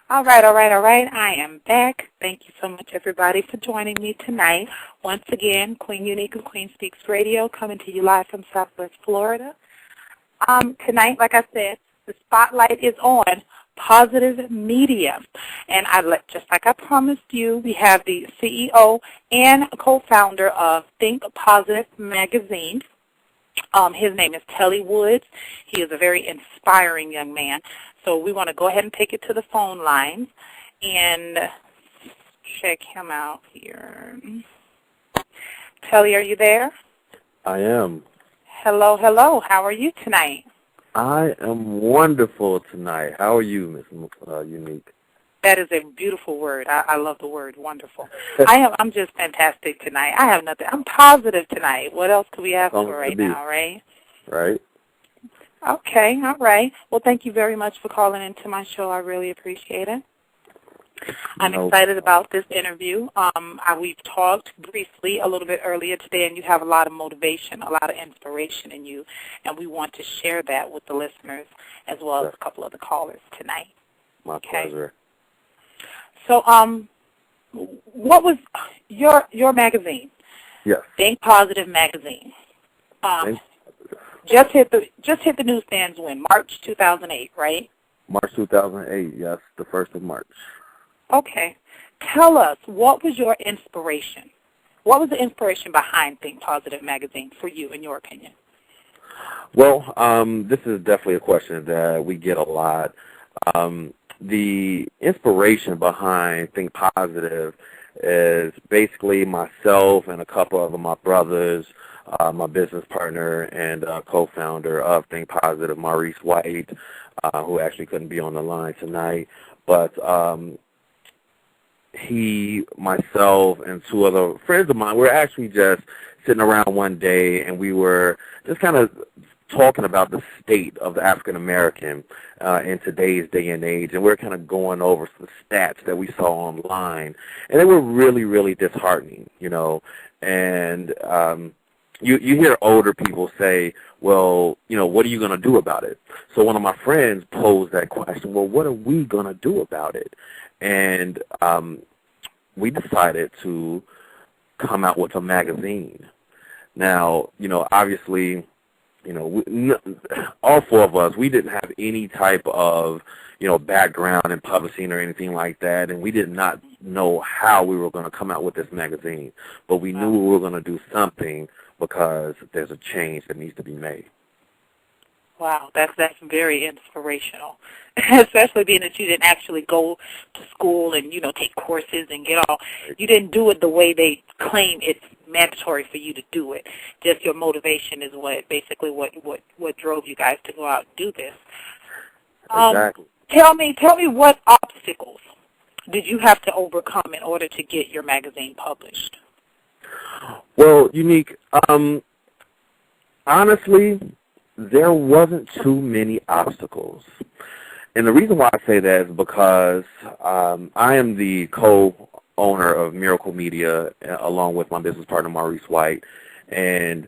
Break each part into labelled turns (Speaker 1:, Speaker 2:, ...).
Speaker 1: All right, all right, all right. I am back. Thank you so much, everybody, for joining me tonight. Once again, Queen Unique of Queen Speaks Radio, coming to you live from Southwest Florida. Tonight, like I said, the spotlight is on positive media. And just like I promised you, we have the CEO and co-founder of Think Positive Magazine. His name is Telly Woods. He is a very inspiring young man. So we want to go ahead and take it to the phone lines and check him out here. Telly, are you there?
Speaker 2: I am.
Speaker 1: Hello, hello. How are you tonight?
Speaker 2: I am wonderful tonight. How are you, Miss Unique?
Speaker 1: That is a beautiful word. I love the word wonderful. I'm just fantastic tonight. I have nothing. I'm positive tonight. What else could we ask for right now, right?
Speaker 2: Right.
Speaker 1: Okay, all right. Well, thank you very much for calling into my show. I really appreciate it. I'm excited about this interview. We've talked briefly a little bit earlier today, and you have a lot of motivation, a lot of inspiration in you, and we want to share that with the listeners as well as a couple of the callers tonight.
Speaker 2: My pleasure.
Speaker 1: So, what was your magazine?
Speaker 2: Yes.
Speaker 1: Think Positive Magazine. Just hit the newsstands when? March 2008, right?
Speaker 2: March 2008, yes, the 1st of March.
Speaker 1: Okay. Tell us, what was your inspiration? What was the inspiration behind Think Positive Magazine for you, in your opinion?
Speaker 2: Well, this is definitely a question that we get a lot. The inspiration behind Think Positive is basically myself and a couple of my brothers, my business partner and co-founder of Think Positive, Maurice White, who actually couldn't be on the line tonight. But he, myself, and two other friends of mine were actually just sitting around one day, and we were just kind of talking about the state of the African American in today's day and age, and we're kind of going over the stats that we saw online, and they were really, really disheartening, you know. And you hear older people say, well, you know, what are you going to do about it? So one of my friends posed that question, well, what are we going to do about it? And we decided to come out with a magazine. Now, you know, obviously, you know, all four of us, we didn't have any type of, you know, background in publishing or anything like that, and we did not know how we were going to come out with this magazine. But we knew we were going to do something because there's a change that needs to be made.
Speaker 1: Wow, that's very inspirational, especially being that you didn't actually go to school and, you know, take courses and get all. You didn't do it the way they claim it's mandatory for you to do it. Just your motivation is basically what drove you guys to go out and do this.
Speaker 2: Exactly.
Speaker 1: Tell me what obstacles did you have to overcome in order to get your magazine published?
Speaker 2: Well, Unique, honestly, there wasn't too many obstacles. And the reason why I say that is because I am the co-owner of Miracle Media along with my business partner, Maurice White. And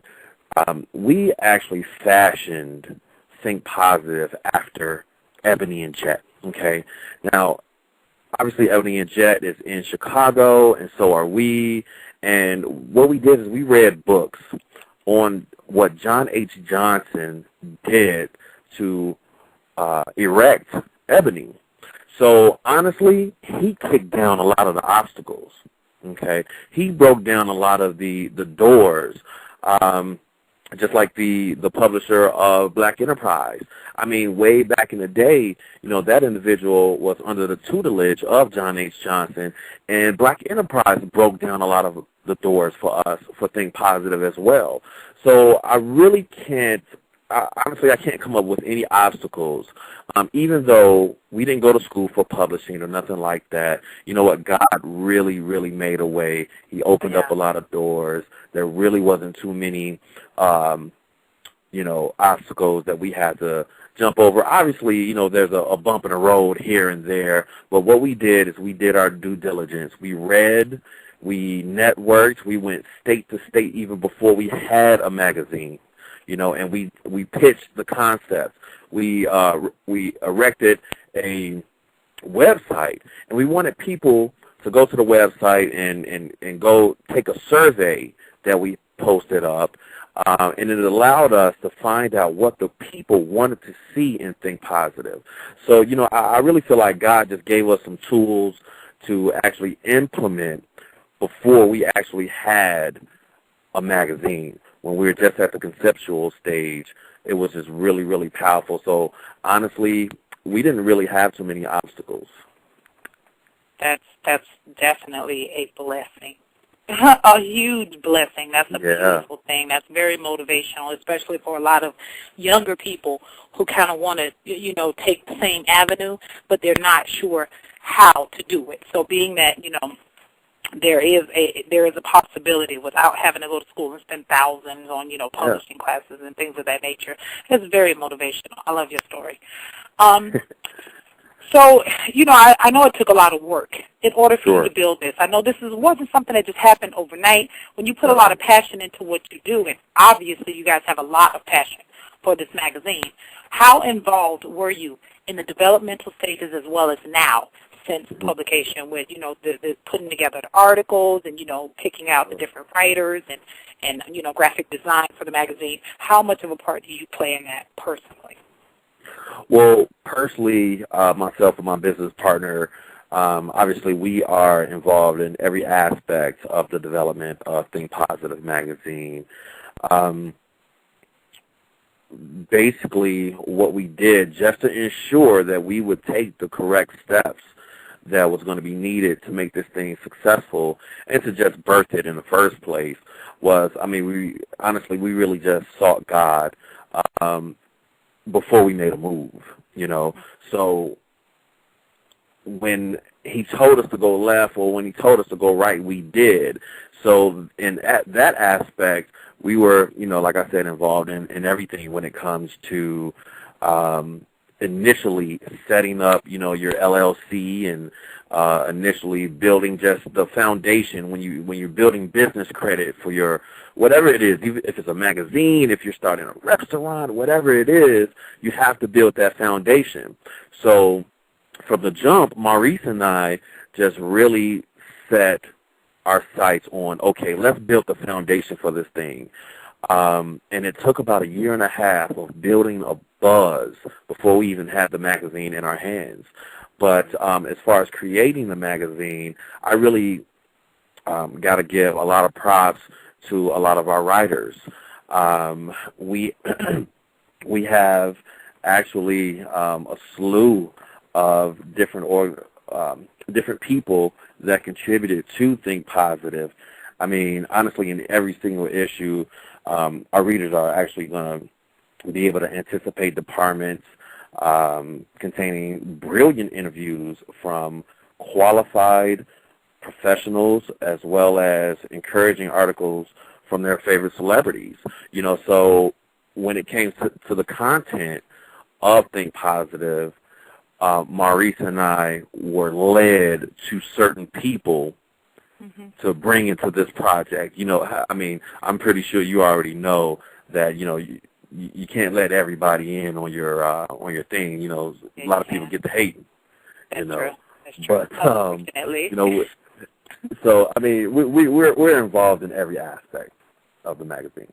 Speaker 2: we actually fashioned Think Positive after Ebony and Jet, okay? Now, obviously Ebony and Jet is in Chicago, and so are we. And what we did is we read books on what John H. Johnson did to erect Ebony. So honestly, he kicked down a lot of the obstacles. Okay, he broke down a lot of the doors, just like the publisher of Black Enterprise. I mean, way back in the day, you know, that individual was under the tutelage of John H. Johnson, and Black Enterprise broke down a lot of the doors for us for Think Positive as well. So I really can't, honestly, I can't come up with any obstacles. Even though we didn't go to school for publishing or nothing like that, you know what, God really, really made a way. He opened up a lot of doors. There really wasn't too many, you know, obstacles that we had to jump over. Obviously, you know, there's a bump in the road here and there, but what we did is we did our due diligence. We read, we networked, we went state to state even before we had a magazine, you know, and we pitched the concept. We erected a website, and we wanted people to go to the website and go take a survey that we posted up, and it allowed us to find out what the people wanted to see in Think Positive. So, I really feel like God just gave us some tools to actually implement before we actually had a magazine. When we were just at the conceptual stage, it was just really, really powerful. So honestly, we didn't really have too many obstacles.
Speaker 1: That's definitely a blessing. A huge blessing. That's a beautiful thing. That's very motivational, especially for a lot of younger people who kind of want to, take the same avenue, but they're not sure how to do it. So being that, there is a possibility without having to go to school and spend thousands on, publishing classes and things of that nature. It's very motivational. I love your story. So, I know it took a lot of work in order for you to build this. I know this wasn't something that just happened overnight. When you put a lot of passion into what you do, and obviously you guys have a lot of passion for this magazine, how involved were you in the developmental stages as well as now since publication with, the putting together the articles and, picking out the different writers and graphic design for the magazine? How much of a part do you play in that personally?
Speaker 2: Well, personally, myself and my business partner, obviously we are involved in every aspect of the development of Think Positive magazine. Basically, what we did just to ensure that we would take the correct steps that was going to be needed to make this thing successful and to just birth it in the first place was, we really just sought God before we made a move, So when he told us to go left or when he told us to go right, we did. So in that aspect, we were, like I said, involved in everything when it comes to initially setting up, your LLC and initially building just the foundation when you're building business credit for your whatever it is, even if it's a magazine, if you're starting a restaurant, whatever it is, you have to build that foundation. So from the jump, Maurice and I just really set our sights on, okay, let's build the foundation for this thing. And it took about 1.5 years of building a buzz before we even had the magazine in our hands. But as far as creating the magazine, I really got to give a lot of props to a lot of our writers. We we have actually a slew of different people that contributed to Think Positive. Honestly, in every single issue, our readers are actually going to be able to anticipate departments containing brilliant interviews from qualified professionals as well as encouraging articles from their favorite celebrities. So when it came to the content of Think Positive, Maurice and I were led to certain people to bring into this project. I'm pretty sure you already know that, you can't let everybody in on your thing. A lot of people get to hate.
Speaker 1: That's true.
Speaker 2: But so we're involved in every aspect of the magazine.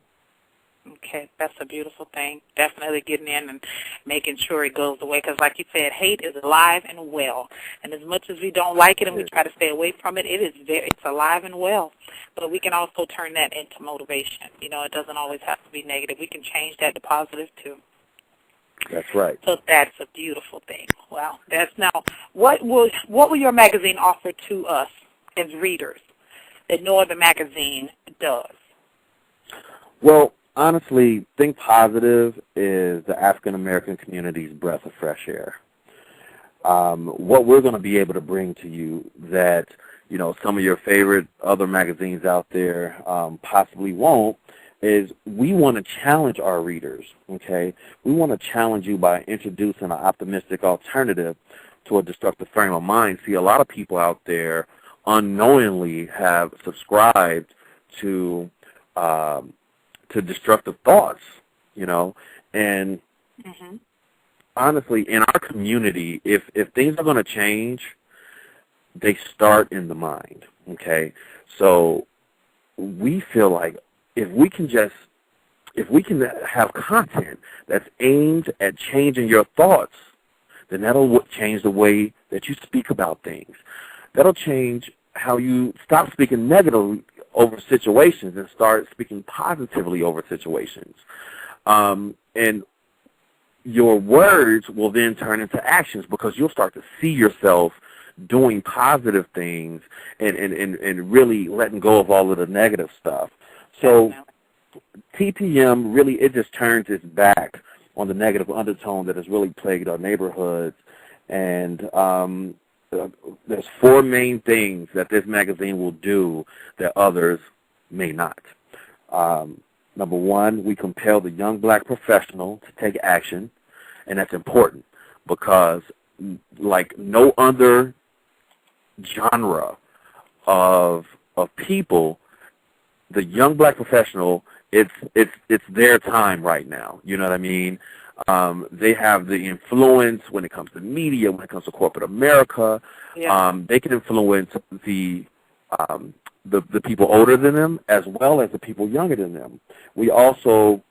Speaker 1: Okay, that's a beautiful thing. Definitely getting in and making sure it goes away, because like you said, hate is alive and well. And as much as we don't like it and we try to stay away from it, it's alive and well. But we can also turn that into motivation. It doesn't always have to be negative. We can change that to positive too.
Speaker 2: That's right.
Speaker 1: So that's a beautiful thing. Wow. What will your magazine offer to us as readers that no other magazine does?
Speaker 2: Well, honestly, Think Positive is the African American community's breath of fresh air. What we're going to be able to bring to you that, some of your favorite other magazines out there possibly won't is we want to challenge our readers, okay? We want to challenge you by introducing an optimistic alternative to a destructive frame of mind. See, a lot of people out there unknowingly have subscribed to destructive thoughts, and honestly, in our community, if things are going to change, they start in the mind, okay? So we feel like if we can have content that's aimed at changing your thoughts, then that'll change the way that you speak about things. That'll change how you stop speaking negatively over situations and start speaking positively over situations. And your words will then turn into actions because you'll start to see yourself doing positive things and really letting go of all of the negative stuff. So TPM really, it just turns its back on the negative undertone that has really plagued our neighborhoods. And there's four main things that this magazine will do that others may not. Number one, we compel the young black professional to take action, and that's important because like no other genre of people, the young black professional, it's their time right now. You know what I mean? They have the influence when it comes to media, when it comes to corporate America. Yeah. They can influence the people older than them as well as the people younger than them. We also,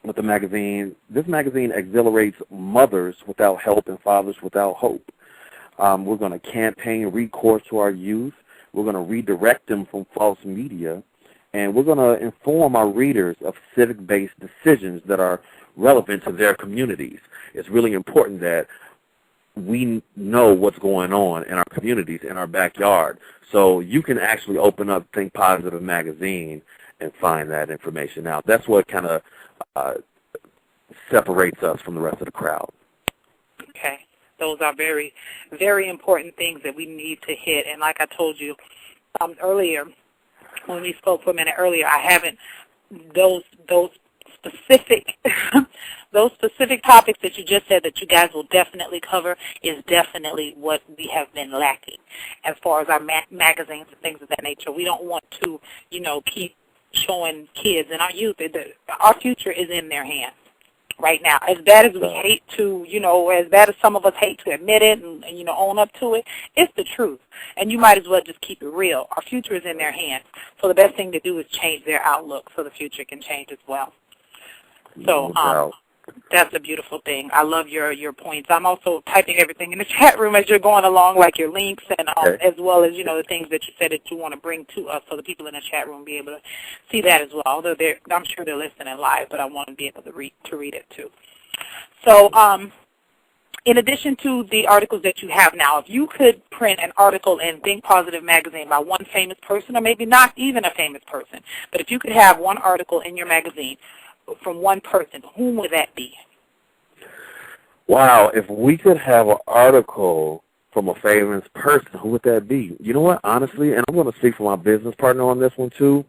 Speaker 2: with the magazine, this magazine exhilarates mothers without help and fathers without hope. We're going to campaign recourse to our youth. We're going to redirect them from false media. And we're going to inform our readers of civic-based decisions that are relevant to their communities. It's really important that we know what's going on in our communities, in our backyard. So you can actually open up Think Positive magazine and find that information out. That's what kind of separates us from the rest of the crowd.
Speaker 1: Okay. Those are very, very important things that we need to hit. And like I told you earlier, when we spoke for a minute earlier, I haven't those specific those specific topics that you just said that you guys will definitely cover is definitely what we have been lacking as far as our magazines and things of that nature. We don't want to, keep showing kids and our youth that our future is in their hands right now. As bad as we hate to, as bad as some of us hate to admit it and own up to it, it's the truth. And you might as well just keep it real. Our future is in their hands. So the best thing to do is change their outlook so the future can change as well. So that's a beautiful thing. I love your points. I'm also typing everything in the chat room as you're going along, like your links and as well as, the things that you said that you want to bring to us so the people in the chat room be able to see that as well. Although I'm sure they're listening live, but I want to be able to read it too. So in addition to the articles that you have now, if you could print an article in Think Positive magazine by one famous person, or maybe not even a famous person, but if you could have one article in your magazine from one person, whom would that be?
Speaker 2: Wow, if we could have an article from a famous person, who would that be? You know what, honestly, and I'm going to speak for my business partner on this one too,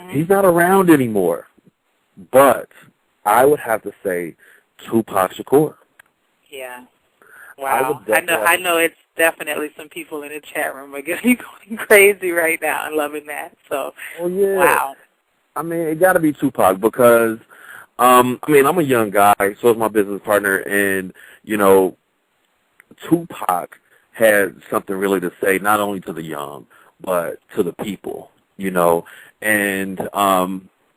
Speaker 2: he's not around anymore, but I would have to say Tupac Shakur.
Speaker 1: Yeah. Wow. I know it's definitely some people in the chat room are going crazy right now and loving that. So,
Speaker 2: yeah.
Speaker 1: Wow.
Speaker 2: I mean, it got to be Tupac because, I'm a young guy, so is my business partner, and, Tupac had something really to say, not only to the young, but to the people, and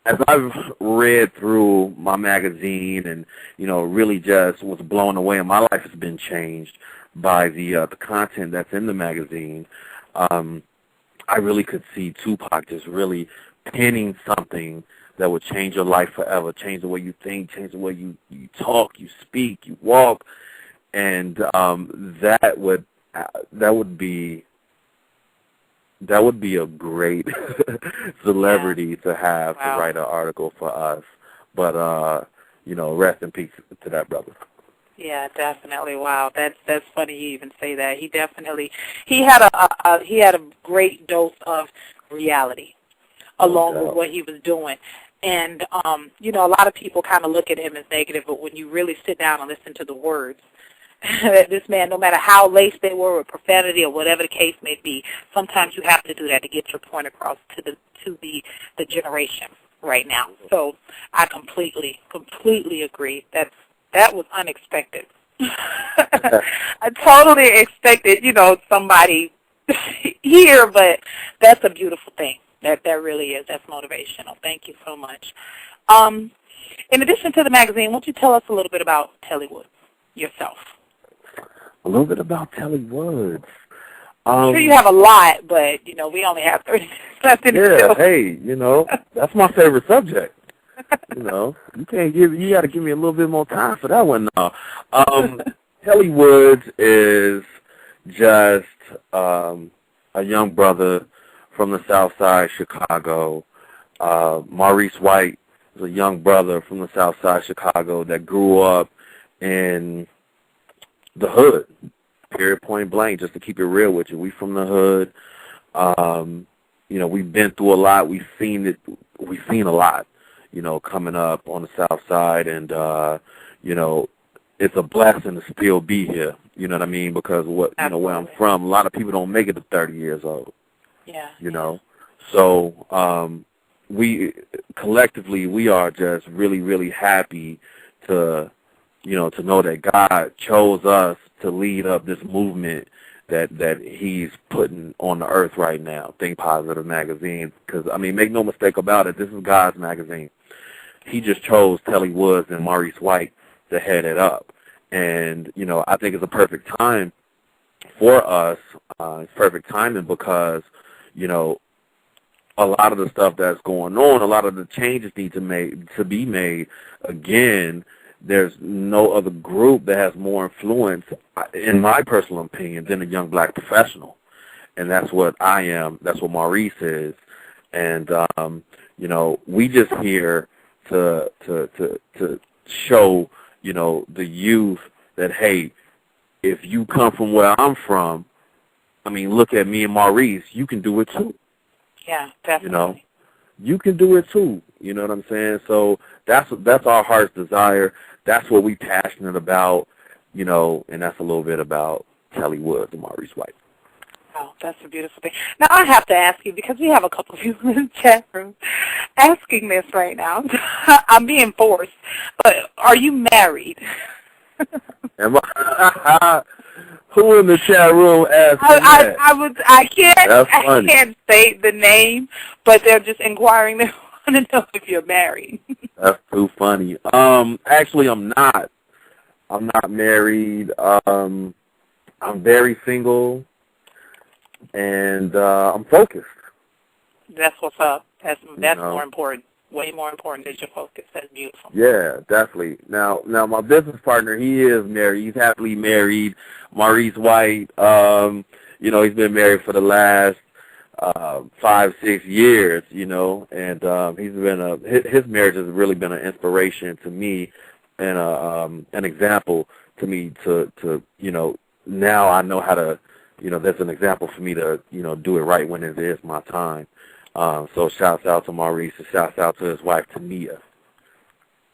Speaker 2: as I've read through my magazine and, really just was blown away, and my life has been changed by the content that's in the magazine, I really could see Tupac just really penning something that would change your life forever, change the way you think, change the way you talk, you speak, you walk, and that would be a great celebrity to have to write an article for us. But rest in peace to that brother.
Speaker 1: Yeah, definitely. Wow, that's funny you even say that. He had a great dose of reality along with what he was doing. And, a lot of people kind of look at him as negative, but when you really sit down and listen to the words, this man, no matter how laced they were with profanity or whatever the case may be, sometimes you have to do that to get your point across to the generation right now. So I completely agree. That was unexpected. I totally expected, somebody here, but that's a beautiful thing. That really is. That's motivational. Thank you so much. In addition to the magazine, why don't you tell us a little bit about Telly Woods yourself?
Speaker 2: A little bit about Telly Woods.
Speaker 1: I'm sure you have a lot, but, we only have 30 minutes left in the show.
Speaker 2: Hey, that's my favorite subject. You got to give me a little bit more time for that one now. Telly Woods is just a young brother from the South Side, Chicago. Maurice White is a young brother from the South Side, Chicago that grew up in the hood, period, point blank, just to keep it real with you. We from the hood. We've been through a lot. We've seen a lot, coming up on the South Side, and, it's a blessing to still be here, you know what I mean, because where I'm from, a lot of people don't make it to 30 years old.
Speaker 1: Yeah.
Speaker 2: So we collectively, we are just really, really happy to know that God chose us to lead up this movement that he's putting on the earth right now, Think Positive Magazine. Because, make no mistake about it, this is God's magazine. He just chose Telly Woods and Maurice White to head it up. And, I think it's a perfect time for us. It's perfect timing because, a lot of the stuff that's going on, a lot of the changes need to be made. Again, there's no other group that has more influence, in my personal opinion, than a young black professional. And that's what I am. That's what Maurice is. And, we just here to show, the youth that, hey, if you come from where I'm from, look at me and Maurice, you can do it too.
Speaker 1: Yeah, definitely.
Speaker 2: You can do it too. You know what I'm saying? So that's our heart's desire. That's what we're passionate about, and that's a little bit about Telly Woods and Maurice White.
Speaker 1: Oh, that's a beautiful thing. Now, I have to ask you, because we have a couple of people in the chat room asking this right now. I'm being forced, but are you married?
Speaker 2: Am I? Who in the chat room asked that?
Speaker 1: I can't say the name, but they're just inquiring. They want to know if you're married.
Speaker 2: That's too funny. Actually, I'm not. I'm not married. I'm very single, and I'm focused.
Speaker 1: That's what's up. That's more important. Way more important is your focus. That's beautiful.
Speaker 2: Yeah, definitely. Now, my business partner, he is married. He's happily married. Maurice White, he's been married for the last 5-6 years, and he's been his marriage has really been an inspiration to me and an example to me to now I know how to, there's an example for me to, do it right when it is my time. So shouts out to Maurice and shouts out to his wife, Tania.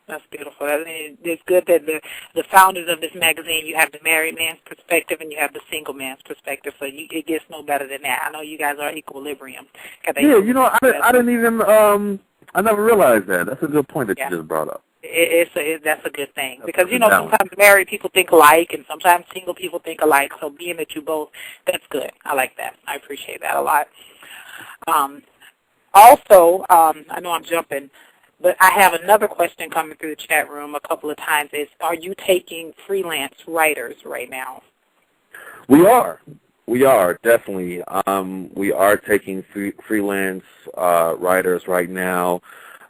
Speaker 1: That's beautiful. It's good that the founders of this magazine, you have the married man's perspective and you have the single man's perspective, so it gets no better than that. I know you guys are equilibrium.
Speaker 2: Yeah, I didn't even, I never realized that. That's a good point that you just brought up.
Speaker 1: That's a good thing because, sometimes married people think alike and sometimes single people think alike, so being that you both, that's good. I like that. I appreciate that a lot. Also, I know I'm jumping, but I have another question coming through the chat room a couple of times is, are you taking freelance writers right now?
Speaker 2: We are. We are, definitely. We are taking freelance writers right now.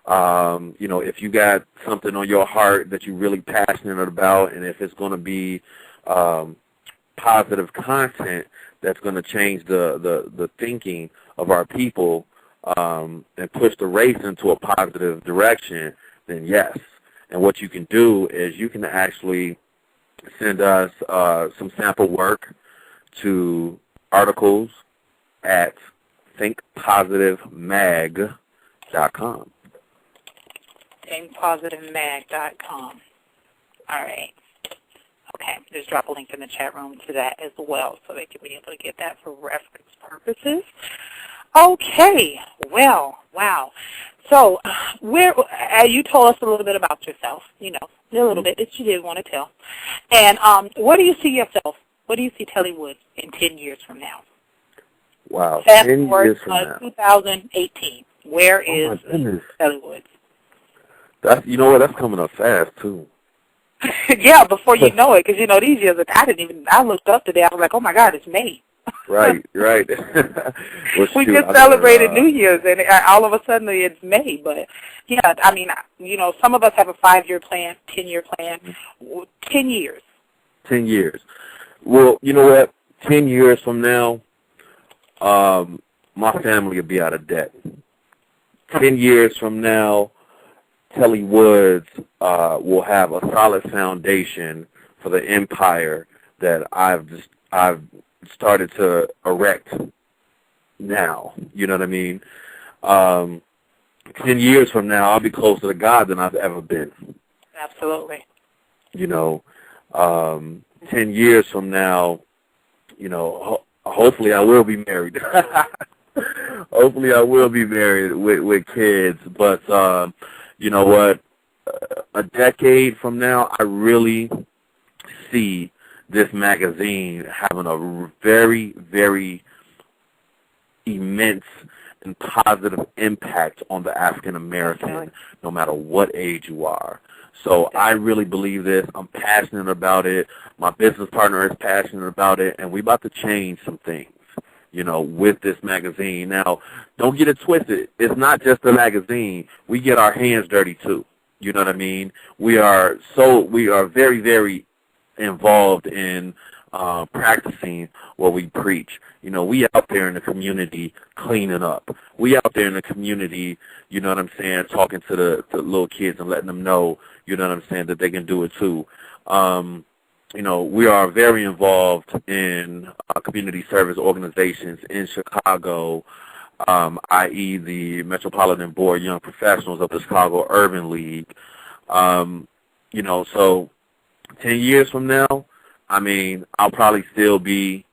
Speaker 2: If you got something on your heart that you're really passionate about, and if it's going to be positive content that's going to change the thinking of our people, and push the race into a positive direction, then yes. And what you can do is you can actually send us some sample work to articles at thinkpositivemag.com.
Speaker 1: thinkpositivemag.com. All right. Okay, just drop a link in the chat room to that as well so they can be able to get that for reference purposes. Okay. Well, wow. So, where you told us a little bit about yourself, a little bit that you did want to tell. And what do you see yourself? What do you see Telly Woods in 10 years from now?
Speaker 2: Wow,
Speaker 1: Fast
Speaker 2: 10
Speaker 1: forward
Speaker 2: years from now.
Speaker 1: 2018. Where
Speaker 2: Oh,
Speaker 1: is
Speaker 2: my goodness.
Speaker 1: Telly Woods?
Speaker 2: You know what? That's coming up fast, too.
Speaker 1: Yeah, before you know it, because, these years, I looked up today, I was like, oh, my God, it's May.
Speaker 2: Right. Well,
Speaker 1: We
Speaker 2: shoot,
Speaker 1: just
Speaker 2: I
Speaker 1: celebrated
Speaker 2: better,
Speaker 1: New Year's, and all of a sudden it's May. But, yeah, I mean, some of us have a 5-year plan, 10-year plan. 10 years.
Speaker 2: 10 years. Well, you know what? 10 years from now, my family will be out of debt. 10 years from now, Telly Woods will have a solid foundation for the empire that I've started to erect now. You know what I mean? 10 years from now, I'll be closer to God than I've ever been.
Speaker 1: Absolutely.
Speaker 2: 10 years from now, hopefully I will be married. Hopefully I will be married with kids. But you know what? A decade from now, I really see this magazine having a very, very immense and positive impact on the African American, no matter what age you are. So I really believe this. I'm passionate about it. My business partner is passionate about it, and we're about to change some things, with this magazine. Now, don't get it twisted. It's not just a magazine. We get our hands dirty too. You know what I mean? We are very, very involved in practicing what we preach. We out there in the community cleaning up. We out there in the community, you know what I'm saying, talking to the little kids and letting them know, you know what I'm saying, that they can do it too. We are very involved in community service organizations in Chicago, i.e. the Metropolitan Board Young Professionals of the Chicago Urban League. So 10 years from now, I'll probably still be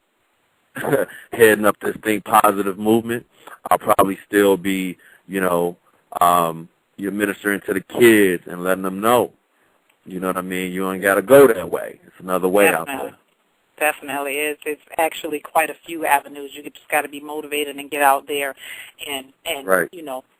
Speaker 2: heading up this Think Positive movement. I'll probably still be, you're ministering to the kids and letting them know, you know what I mean? You ain't got to go that way. It's another way out there.
Speaker 1: Definitely is. It's actually quite a few avenues. You just got to be motivated and get out there and
Speaker 2: right.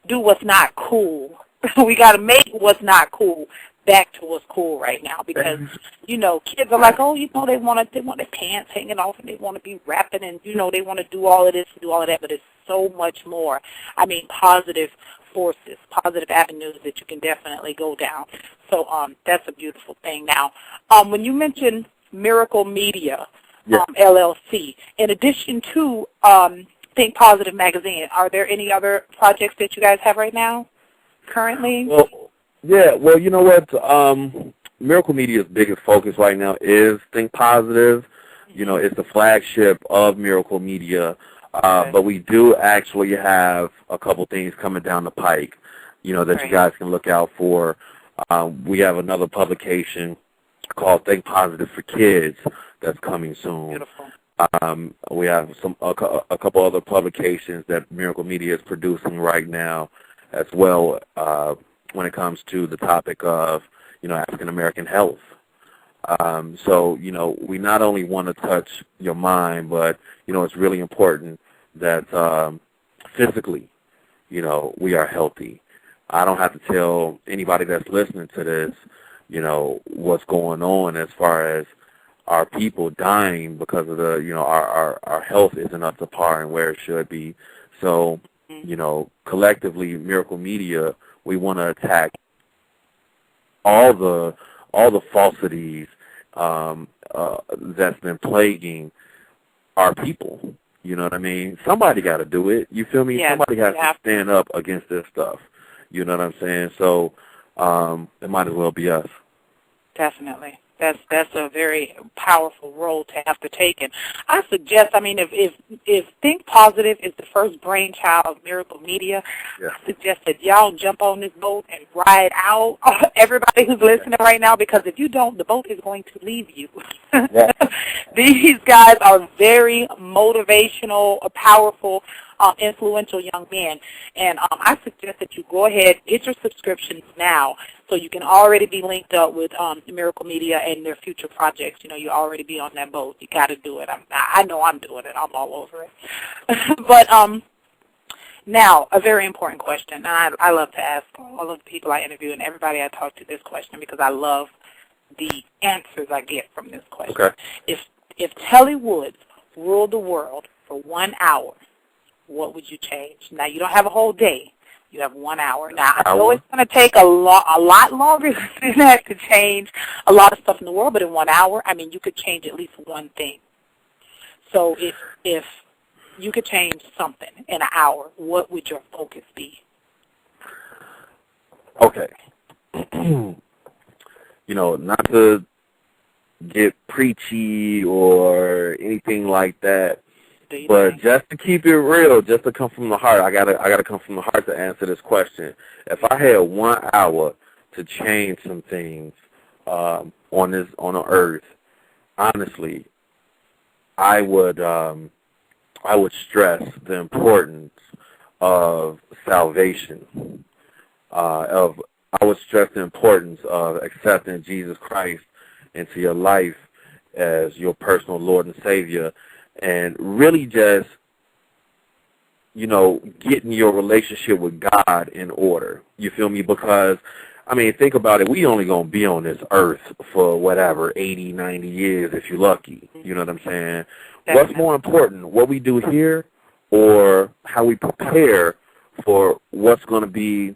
Speaker 1: Do what's not cool. We got to make what's not cool back to what's cool right now, because kids are like, they want their pants hanging off and they want to be rapping and they want to do all of this and do all of that, but it's so much more. Positive forces, positive avenues that you can definitely go down. So that's a beautiful thing. Now, when you mentioned Miracle Media, LLC, in addition to Think Positive Magazine, are there any other projects that you guys have right now, currently?
Speaker 2: Well, you know what? Miracle Media's biggest focus right now is Think Positive. It's the flagship of Miracle Media. But we do actually have a couple things coming down the pike, that you guys can look out for. We have another publication called Think Positive for Kids that's coming soon.
Speaker 1: Beautiful.
Speaker 2: We have a couple other publications that Miracle Media is producing right now as well, when it comes to the topic of, African American health. So, we not only want to touch your mind, but, it's really important that physically, we are healthy. I don't have to tell anybody that's listening to this, what's going on as far as our people dying because of our health isn't up to par and where it should be. So, collectively, Miracle Media, we want to attack all the falsities that's been plaguing our people. You know what I mean? Somebody got to do it. You feel me?
Speaker 1: Yes,
Speaker 2: somebody has to stand up against this stuff. You know what I'm saying? So it might as well be us.
Speaker 1: Definitely. That's a very powerful role to have to take. And I suggest, if Think Positive is the first brainchild of Miracle Media, I suggest that y'all jump on this boat and ride out, everybody who's listening right now, because if you don't, the boat is going to leave you. These guys are very motivational, powerful influential young men. And I suggest that you go ahead, get your subscriptions now, so you can already be linked up with Miracle Media and their future projects. You know, you already be on that boat. You got to do it. I know I'm doing it. I'm all over it. But now, a very important question, and I love to ask all of the people I interview and everybody I talk to this question because I love the answers I get from this question.
Speaker 2: Okay.
Speaker 1: If Telly Woods ruled the world for 1 hour, what would you change? Now, you don't have a whole day. You have 1 hour. Now, I know it's going to take a lot longer than that to change a lot of stuff in the world, but in 1 hour, I mean, you could change at least one thing. So if you could change something in an hour, what would your focus be?
Speaker 2: Okay. You know, not to get preachy or anything like that, but just to keep it real, just to come from the heart, I gotta come from the heart to answer this question. If I had 1 hour to change some things on the earth, honestly, I would stress the importance of salvation. I would stress the importance of accepting Jesus Christ into your life as your personal Lord and Savior, and really just, you know, getting your relationship with God in order. You feel me? Because, I mean, think about it. We only going to be on this earth for whatever, 80, 90 years if you're lucky. You know what I'm saying? What's more important, what we do here or how we prepare for what's going to be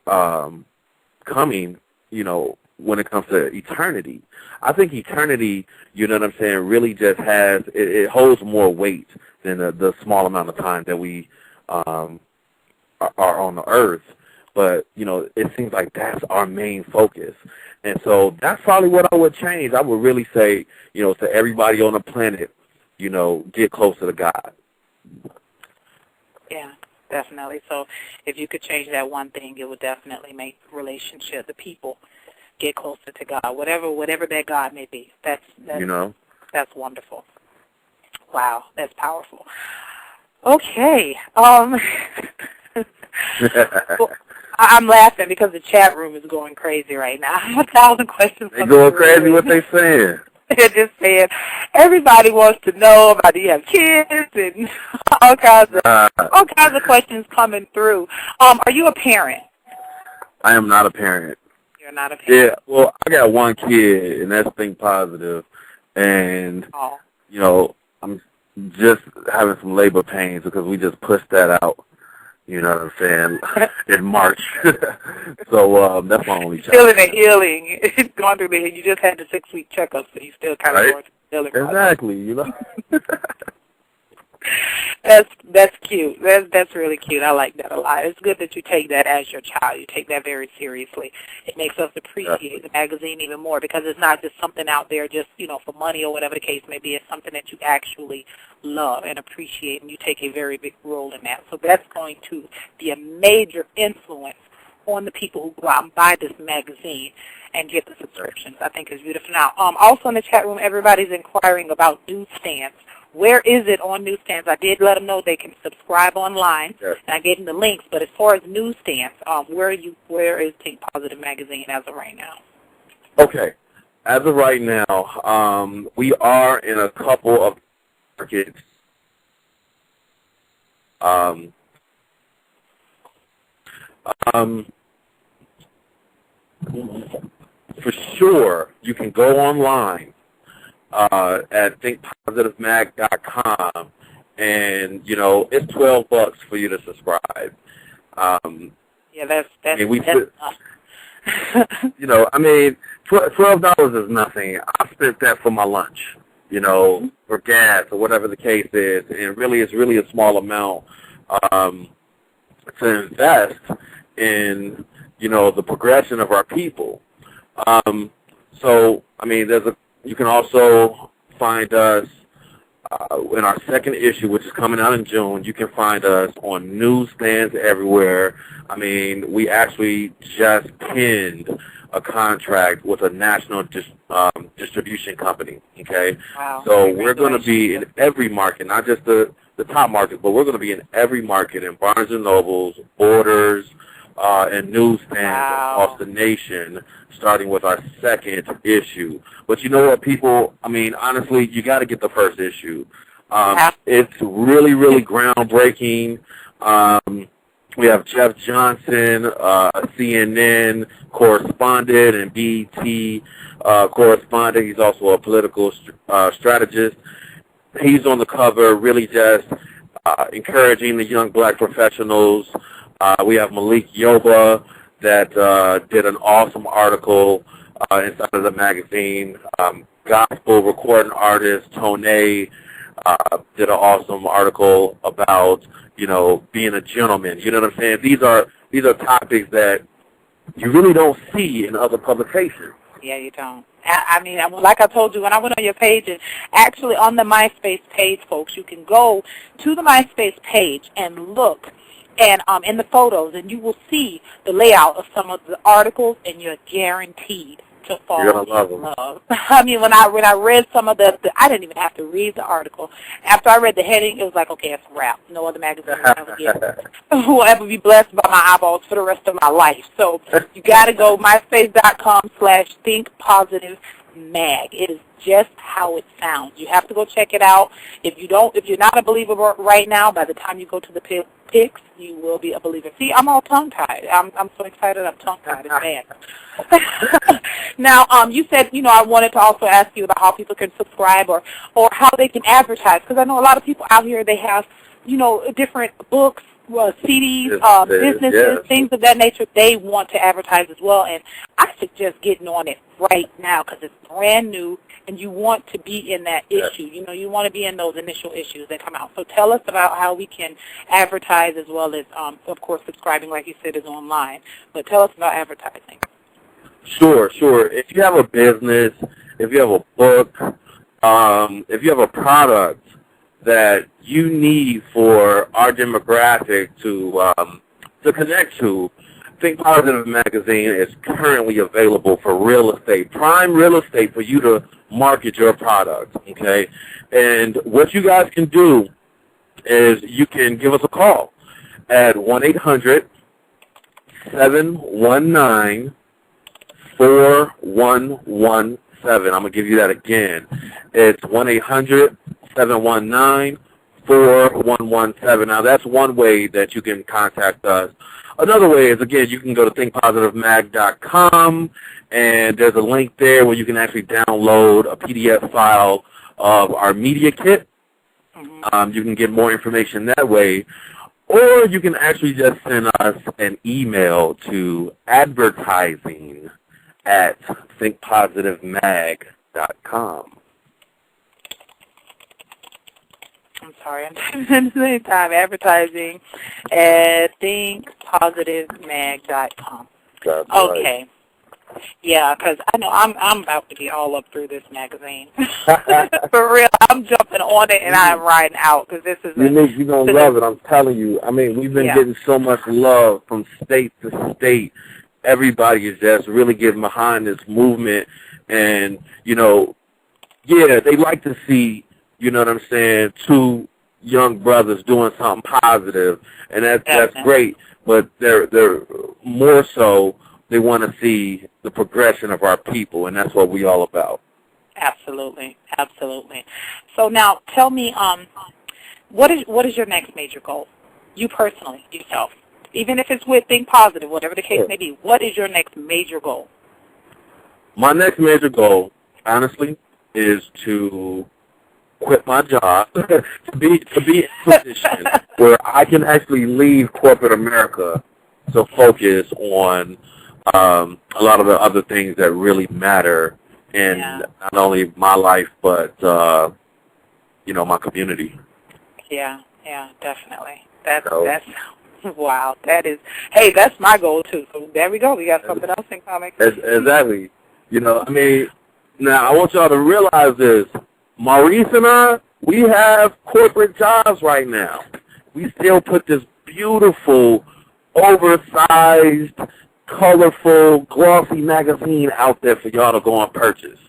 Speaker 2: coming, you know, when it comes to eternity? I think eternity, you know what I'm saying, really just has, it holds more weight than the small amount of time that we are on the earth. But, you know, it seems like that's our main focus. And so that's probably what I would change. I would really say, you know, to everybody on the planet, you know, get closer to God.
Speaker 1: Yeah, definitely. So if you could change that one thing, it would definitely make the relationship, the people, get closer to God, whatever that God may be. That's
Speaker 2: you know,
Speaker 1: that's wonderful. Wow, that's powerful. Okay. Well, I'm laughing because the chat room is going crazy right now. I have 1,000 questions.
Speaker 2: They're going crazy. What they saying?
Speaker 1: They're just saying everybody wants to know about, do you have kids, and all kinds of questions coming through. Are you a parent?
Speaker 2: I am not a parent.
Speaker 1: You're not a parent?
Speaker 2: Yeah, well, I got one kid, and that's Think Positive. And, you know, I'm just having some labor pains because we just pushed that out, you know what I'm saying, in March. So that's my only child.
Speaker 1: Still in the healing. It's going through the, you just had the 6-week checkup, so you still kind of going through the healing process.
Speaker 2: Exactly, you know.
Speaker 1: That's cute. That's really cute. I like that a lot. It's good that you take that as your child. You take that very seriously. It makes us appreciate the magazine even more because it's not just something out there just, you know, for money or whatever the case may be. It's something that you actually love and appreciate, and you take a very big role in that. So that's going to be a major influence on the people who go out and buy this magazine and get the subscriptions. I think it's beautiful. Now, also in the chat room, everybody's inquiring about newsstands. Where is it on newsstands? I did let them know they can subscribe online, and I gave them the links. But as far as newsstands, where is Think Positive Magazine as of right now?
Speaker 2: Okay. As of right now, we are in a couple of markets. For sure, you can go online at thinkpositivemag.com, and you know it's $12 for you to subscribe.
Speaker 1: Yeah, that's
Speaker 2: you know, I mean, $12 is nothing. I spent that for my lunch, you know, for gas or whatever the case is, and really, it's really a small amount to invest in, you know, the progression of our people. So, I mean, you can also find us in our second issue, which is coming out in June. You can find us on newsstands everywhere. I mean, we actually just pinned a contract with a national distribution company, okay?
Speaker 1: Wow.
Speaker 2: So we're going to be in every market, not just the the top markets, but we're going to be in every market, in Barnes & Nobles, Borders, and newsstands across the nation, starting with our second issue. But you know what, people, I mean, honestly, you got to get the first issue. It's really, really groundbreaking. We have Jeff Johnson, a CNN correspondent and BET correspondent. He's also a political strategist. He's on the cover, really just encouraging the young black professionals. We have Malik Yoba that did an awesome article inside of the magazine. Gospel recording artist Tone did an awesome article about, you know, being a gentleman. You know what I'm saying? These are topics that you really don't see in other publications.
Speaker 1: Yeah, you don't. I mean, like I told you, when I went on your page, and actually on the MySpace page, folks, you can go to the MySpace page and look and in the photos, and you will see the layout of some of the articles, and you're guaranteed to fall in love. I mean, when I read some of the I didn't even have to read the article. After I read the heading, it was like, okay, it's a wrap. No other magazine will ever be blessed by my eyeballs for the rest of my life. So you got to go myspace.com/thinkpositivemag. It is just how it sounds. You have to go check it out. If you're not a believer right now, by the time you go to the pics, you will be a believer. See, I'm all tongue-tied. I'm so excited I'm tongue-tied. It's bad. Now, you said, you know, I wanted to also ask you about how people can subscribe or how they can advertise, because I know a lot of people out here, they have, you know, different books, CDs, businesses, things of that nature. They want to advertise as well, and I suggest getting on it right now because it's brand new, and you want to be in that issue. You know, you want to be in those initial issues that come out. So tell us about how we can advertise as well as, of course, subscribing, like you said, is online. But tell us about advertising.
Speaker 2: Sure. If you have a business, if you have a book, if you have a product that you need for our demographic to connect to, Think Positive Magazine is currently available for real estate, prime real estate for you to market your product, okay? And what you guys can do is you can give us a call at 1-800-719-4117. I'm going to give you that again. It's 1-800-719-4117. Now, that's one way that you can contact us. Another way is, again, you can go to thinkpositivemag.com, and there's a link there where you can actually download a PDF file of our media kit. You can get more information that way. Or you can actually just send us an email to advertising@thinkpositivemag.com.
Speaker 1: I'm sorry, I'm typing at the same time. Advertising at thinkpositivemag.com.
Speaker 2: That's
Speaker 1: okay.
Speaker 2: Right.
Speaker 1: Yeah, because I know I'm about to be all up through this magazine. For real, I'm jumping on it and I'm riding out because this is.
Speaker 2: You're going to love it, I'm telling you. I mean, we've been getting so much love from state to state. Everybody is just really getting behind this movement. And, you know, yeah, they like to see, you know what I'm saying, two young brothers doing something positive, and that's great. But they're more so they want to see the progression of our people, and that's what we're all about.
Speaker 1: Absolutely. So now, tell me, what is your next major goal? You personally, yourself, even if it's with Think Positive, whatever the case may be. What is your next major goal?
Speaker 2: My next major goal, honestly, is to quit my job, to be in a position where I can actually leave corporate America to focus on a lot of the other things that really matter in not only my life but you know, my community.
Speaker 1: Yeah, definitely. That's wow. That is. Hey, that's my goal too. So there we go. We got something else in common.
Speaker 2: Exactly. You know, I mean, now I want y'all to realize this. Maurice and I, we have corporate jobs right now. We still put this beautiful, oversized, colorful, glossy magazine out there for y'all to go and purchase.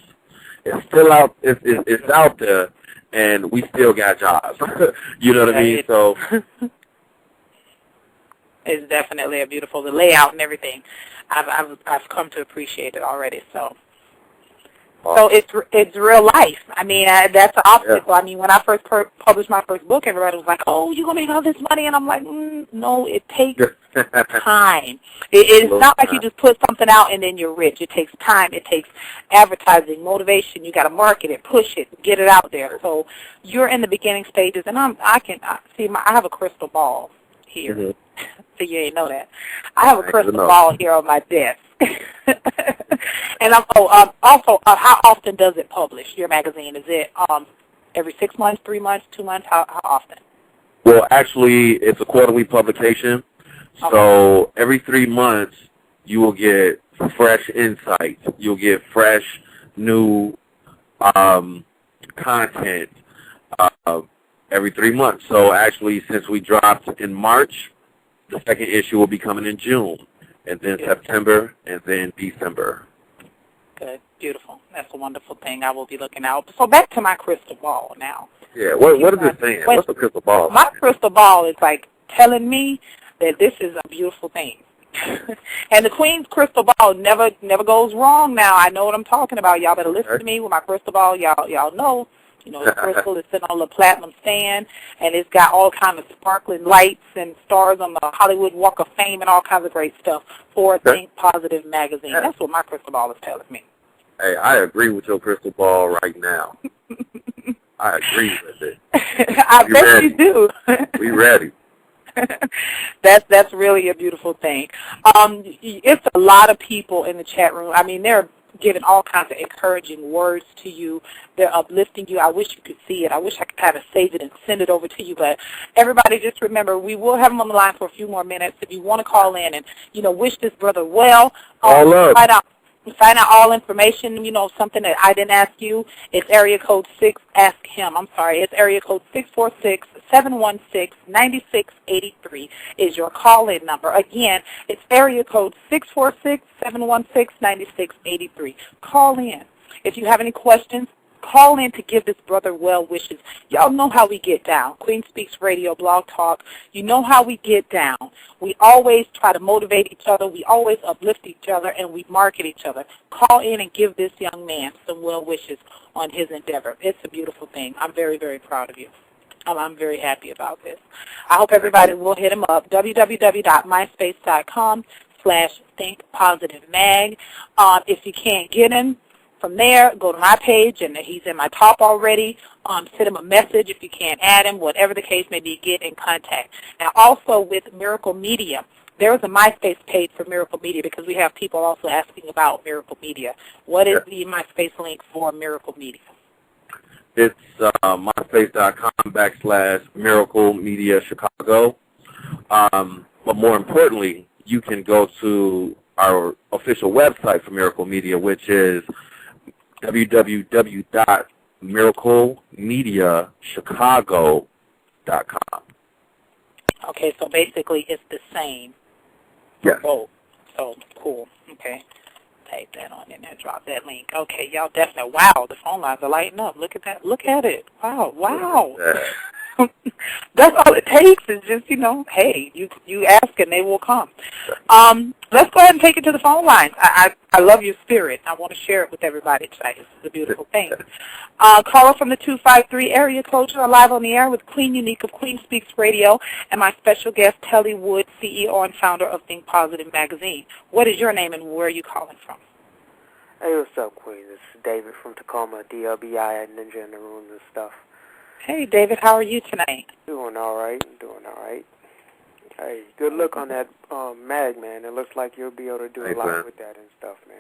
Speaker 2: It's still out. It's out there, and we still got jobs. You know what I mean? So
Speaker 1: it's definitely a beautiful, the layout and everything. I've come to appreciate it already. So it's real life. I mean, that's an obstacle. I mean, when I first published my first book, everybody was like, "Oh, you're gonna make all this money," and I'm like, "No, it takes time. It's not like you just put something out and then you're rich. It takes time. It takes advertising, motivation. You got to market it, push it, get it out there. So you're in the beginning stages, and I have a crystal ball here.
Speaker 2: Mm-hmm.
Speaker 1: So you ain't know that. I have a crystal ball here on my desk. And also, how often does it publish, your magazine? Is it every 6 months, 3 months, 2 months? How often?
Speaker 2: Well, actually, it's a quarterly publication. Okay. So every 3 months, you will get fresh insights. You'll get fresh, new content every 3 months. So actually, since we dropped in March, the second issue will be coming in June, and then September, and then December.
Speaker 1: Good. Beautiful. That's a wonderful thing. I will be looking out. So back to my crystal ball now.
Speaker 2: Yeah, what is it saying? What's the crystal ball?
Speaker 1: My crystal ball is like telling me that this is a beautiful thing. And the Queen's crystal ball never goes wrong now. I know what I'm talking about. Y'all better listen to me with my crystal ball. Y'all know. You know, the crystal is sitting on the platinum stand, and it's got all kinds of sparkling lights and stars on the Hollywood Walk of Fame and all kinds of great stuff for Think Positive magazine. That's what my crystal ball is telling me.
Speaker 2: Hey, I agree with your crystal ball right now. I agree with it.
Speaker 1: I bet you do.
Speaker 2: We ready.
Speaker 1: That's really a beautiful thing. It's a lot of people in the chat room. I mean, they're giving all kinds of encouraging words to you. They're uplifting you. I wish you could see it. I wish I could kind of save it and send it over to you. But everybody, just remember, we will have them on the line for a few more minutes. If you want to call in and, wish this brother well, find out all information, something that I didn't ask you, it's area code 6, ask him. I'm sorry, it's area code 646-716-9683 is your call-in number. Again, it's area code 646-716-9683. Call in. If you have any questions, call in to give this brother well wishes. Y'all know how we get down. Queen Speaks Radio, Blog Talk. You know how we get down. We always try to motivate each other. We always uplift each other, and we market each other. Call in and give this young man some well wishes on his endeavor. It's a beautiful thing. I'm very, very proud of you. I'm very happy about this. I hope everybody will hit him up, www.myspace.com/thinkpositivemag. If you can't get him, from there, go to my page, and he's in my top already. Send him a message if you can't add him, whatever the case may be, get in contact. Now, also with Miracle Media, there is a MySpace page for Miracle Media because we have people also asking about Miracle Media. What is the MySpace link for Miracle Media?
Speaker 2: It's myspace.com/Miracle Media Chicago. But more importantly, you can go to our official website for Miracle Media, which is www.miraclemediachicago.com.
Speaker 1: Okay, so basically it's the same
Speaker 2: for
Speaker 1: both. So, cool. Okay. Type that on in there, drop that link. Okay, y'all definitely, wow, the phone lines are lighting up. Look at that. Look at it. Wow. That's all it takes is just, hey, you ask and they will come. Let's go ahead and take it to the phone lines. I love your spirit. I want to share it with everybody tonight. It's a beautiful thing. Caller from the 253 area code, you're live on the air with Queen Unique of Queen Speaks Radio and my special guest, Telly Wood, CEO and founder of Think Positive Magazine. What is your name and where are you calling from?
Speaker 3: Hey, what's up, Queen? This is David from Tacoma, DLBI, Ninja in the Room and stuff.
Speaker 1: Hey, David, how are you tonight?
Speaker 3: Doing all right. Hey, good luck on that mag, man. It looks like you'll be able to do a lot with that and stuff, man.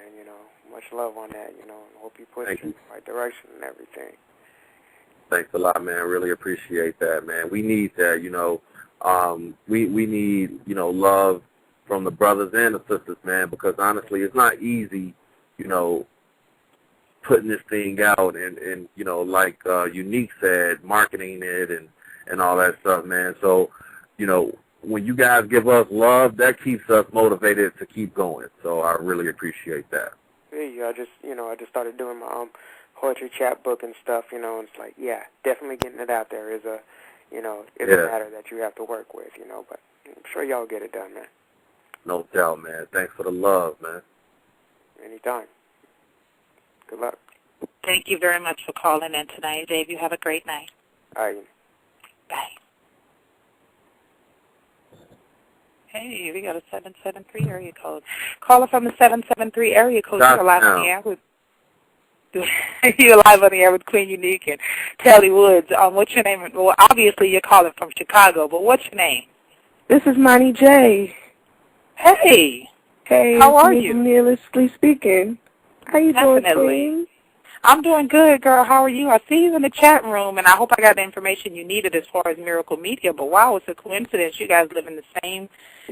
Speaker 3: Much love on that, and hope you push it in the right direction and everything.
Speaker 2: Thanks a lot, man. Really appreciate that, man. We need that, we need, love from the brothers and the sisters, man, because honestly, it's not easy, putting this thing out and like Unique said, marketing it and all that stuff, man. So, when you guys give us love, that keeps us motivated to keep going. So I really appreciate that.
Speaker 3: Yeah, I just started doing my poetry chapbook and stuff, and it's like, yeah, definitely getting it out there is a, is a matter that you have to work with, but I'm sure y'all get it done, man.
Speaker 2: No doubt, man. Thanks for the love, man.
Speaker 3: Anytime. Good luck.
Speaker 1: Thank you very much for calling in tonight, Dave. You have a great night.
Speaker 3: All right.
Speaker 1: Bye. Hey, we got a 773 area code. Caller from the 773 area code. You're live on the air with you're live on the air with Queen Unique and Telly Woods. What's your name? Well, obviously you're calling from Chicago, but what's your name?
Speaker 4: This is Monty J.
Speaker 1: Hey.
Speaker 4: Hey.
Speaker 1: How are you?
Speaker 4: Needlessly speaking. How you doing, Queen?
Speaker 1: I'm doing good, girl. How are you? I see you in the chat room, and I hope I got the information you needed as far as Miracle Media. But wow, it's a coincidence. You guys live in the same.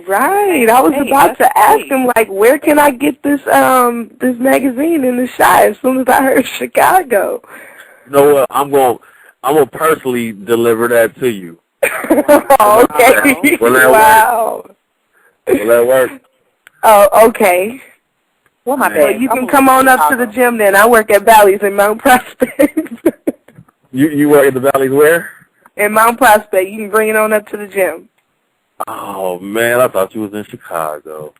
Speaker 4: Right. I was about to ask him, like, where can I get this this magazine in the shot? As soon as I heard Chicago.
Speaker 2: You know what? I'm gonna personally deliver that to you.
Speaker 4: Okay.
Speaker 2: Will that
Speaker 4: work?
Speaker 2: Will that work?
Speaker 4: Oh, okay.
Speaker 1: Well, my
Speaker 4: bad. So you can come on up to the gym then. I work at Bally's in Mount Prospect.
Speaker 2: You work at the Bally's where?
Speaker 4: In Mount Prospect. You can bring it on up to the gym.
Speaker 2: Oh, man, I thought you was in Chicago.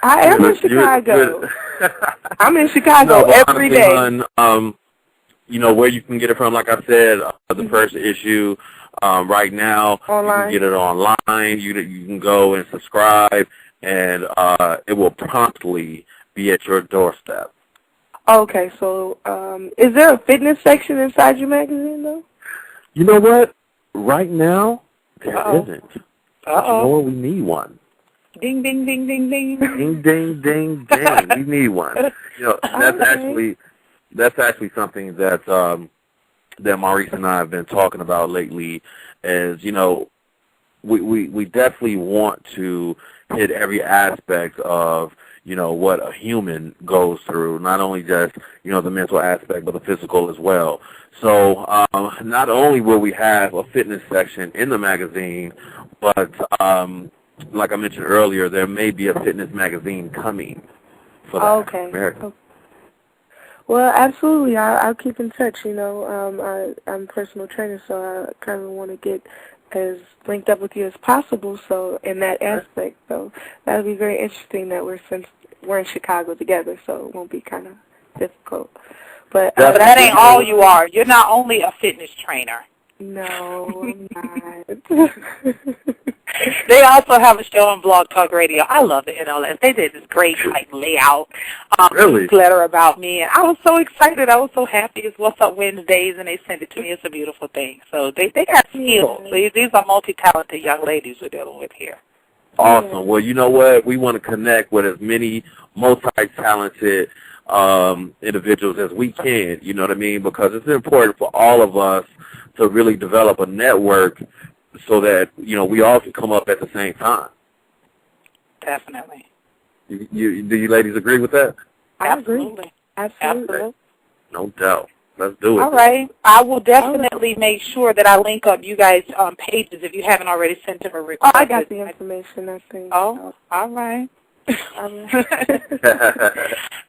Speaker 4: I am in Chicago. I'm in Chicago every day.
Speaker 2: Hon, where you can get it from, like I said, the first issue right now.
Speaker 4: Online.
Speaker 2: You can get it online. You can go and subscribe, and it will promptly be at your doorstep.
Speaker 4: Okay, so is there a fitness section inside your magazine, though?
Speaker 2: You know what? Right now, there isn't. But you know what? We need one.
Speaker 1: Ding, ding, ding, ding, ding.
Speaker 2: Ding, ding, ding, ding. We need one. That's actually something that that Maurice and I have been talking about lately. Is we definitely want to hit every aspect of what a human goes through, not only just, the mental aspect, but the physical as well. So not only will we have a fitness section in the magazine, but like I mentioned earlier, there may be a fitness magazine coming for the African American.
Speaker 4: Okay. Well, absolutely. I'll keep in touch. I'm a personal trainer, so I kind of want to get as linked up with you as possible. So in that aspect, so that would be very interesting that we're in Chicago together, so it won't be kind of difficult. But
Speaker 1: that ain't all you are. You're not only a fitness trainer.
Speaker 4: No, I'm not.
Speaker 1: They also have a show on Blog Talk Radio. I love the NLS. They did this great layout, letter about me, and I was so excited. I was so happy. It's What's Up Wednesdays, and they sent it to me. It's a beautiful thing. So they got skills. These are multi-talented young ladies we're dealing with here.
Speaker 2: Awesome. Well, you know what? We want to connect with as many multi-talented individuals as we can, you know what I mean? Because it's important for all of us to really develop a network so that, we all can come up at the same time.
Speaker 1: Definitely.
Speaker 2: Do you ladies agree with that?
Speaker 4: I agree. Absolutely.
Speaker 2: No doubt. Let's do it.
Speaker 1: All right. I will definitely make sure that I link up you guys' pages if you haven't already sent them a request.
Speaker 4: Oh, I got the information, I think.
Speaker 1: Oh, all right.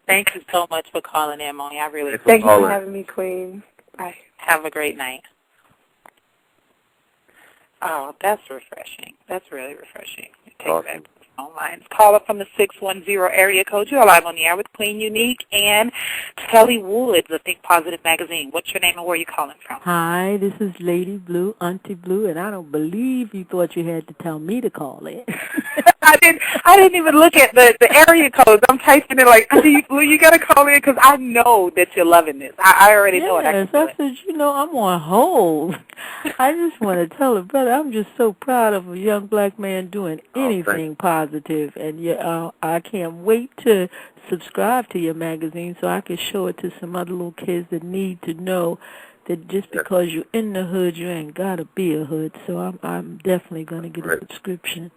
Speaker 1: Thank you so much for calling in, Moni. I really appreciate it.
Speaker 4: Thank you for having me, Queen. Bye.
Speaker 1: Have a great night. Oh, that's refreshing. That's really refreshing. Take back online. Caller from the 610 area code. You are live on the air with Queen Unique and Telly Woods of Think Positive Magazine. What's your name and where are you calling from?
Speaker 5: Hi, this is Lady Blue, Auntie Blue, and I don't believe you thought you had to tell me to call in.
Speaker 1: I didn't even look at the area codes. I'm typing it like, Auntie Blue, you got to call in because I know that you're loving this. I already know it.
Speaker 5: Yes, I said, I'm on hold. I just want to tell her, brother, I'm just so proud of a young black man doing anything positive, and I can't wait to subscribe to your magazine so I can show it to some other little kids that need to know that just because you're in the hood, you ain't got to be a hood. So I'm definitely going to get a subscription.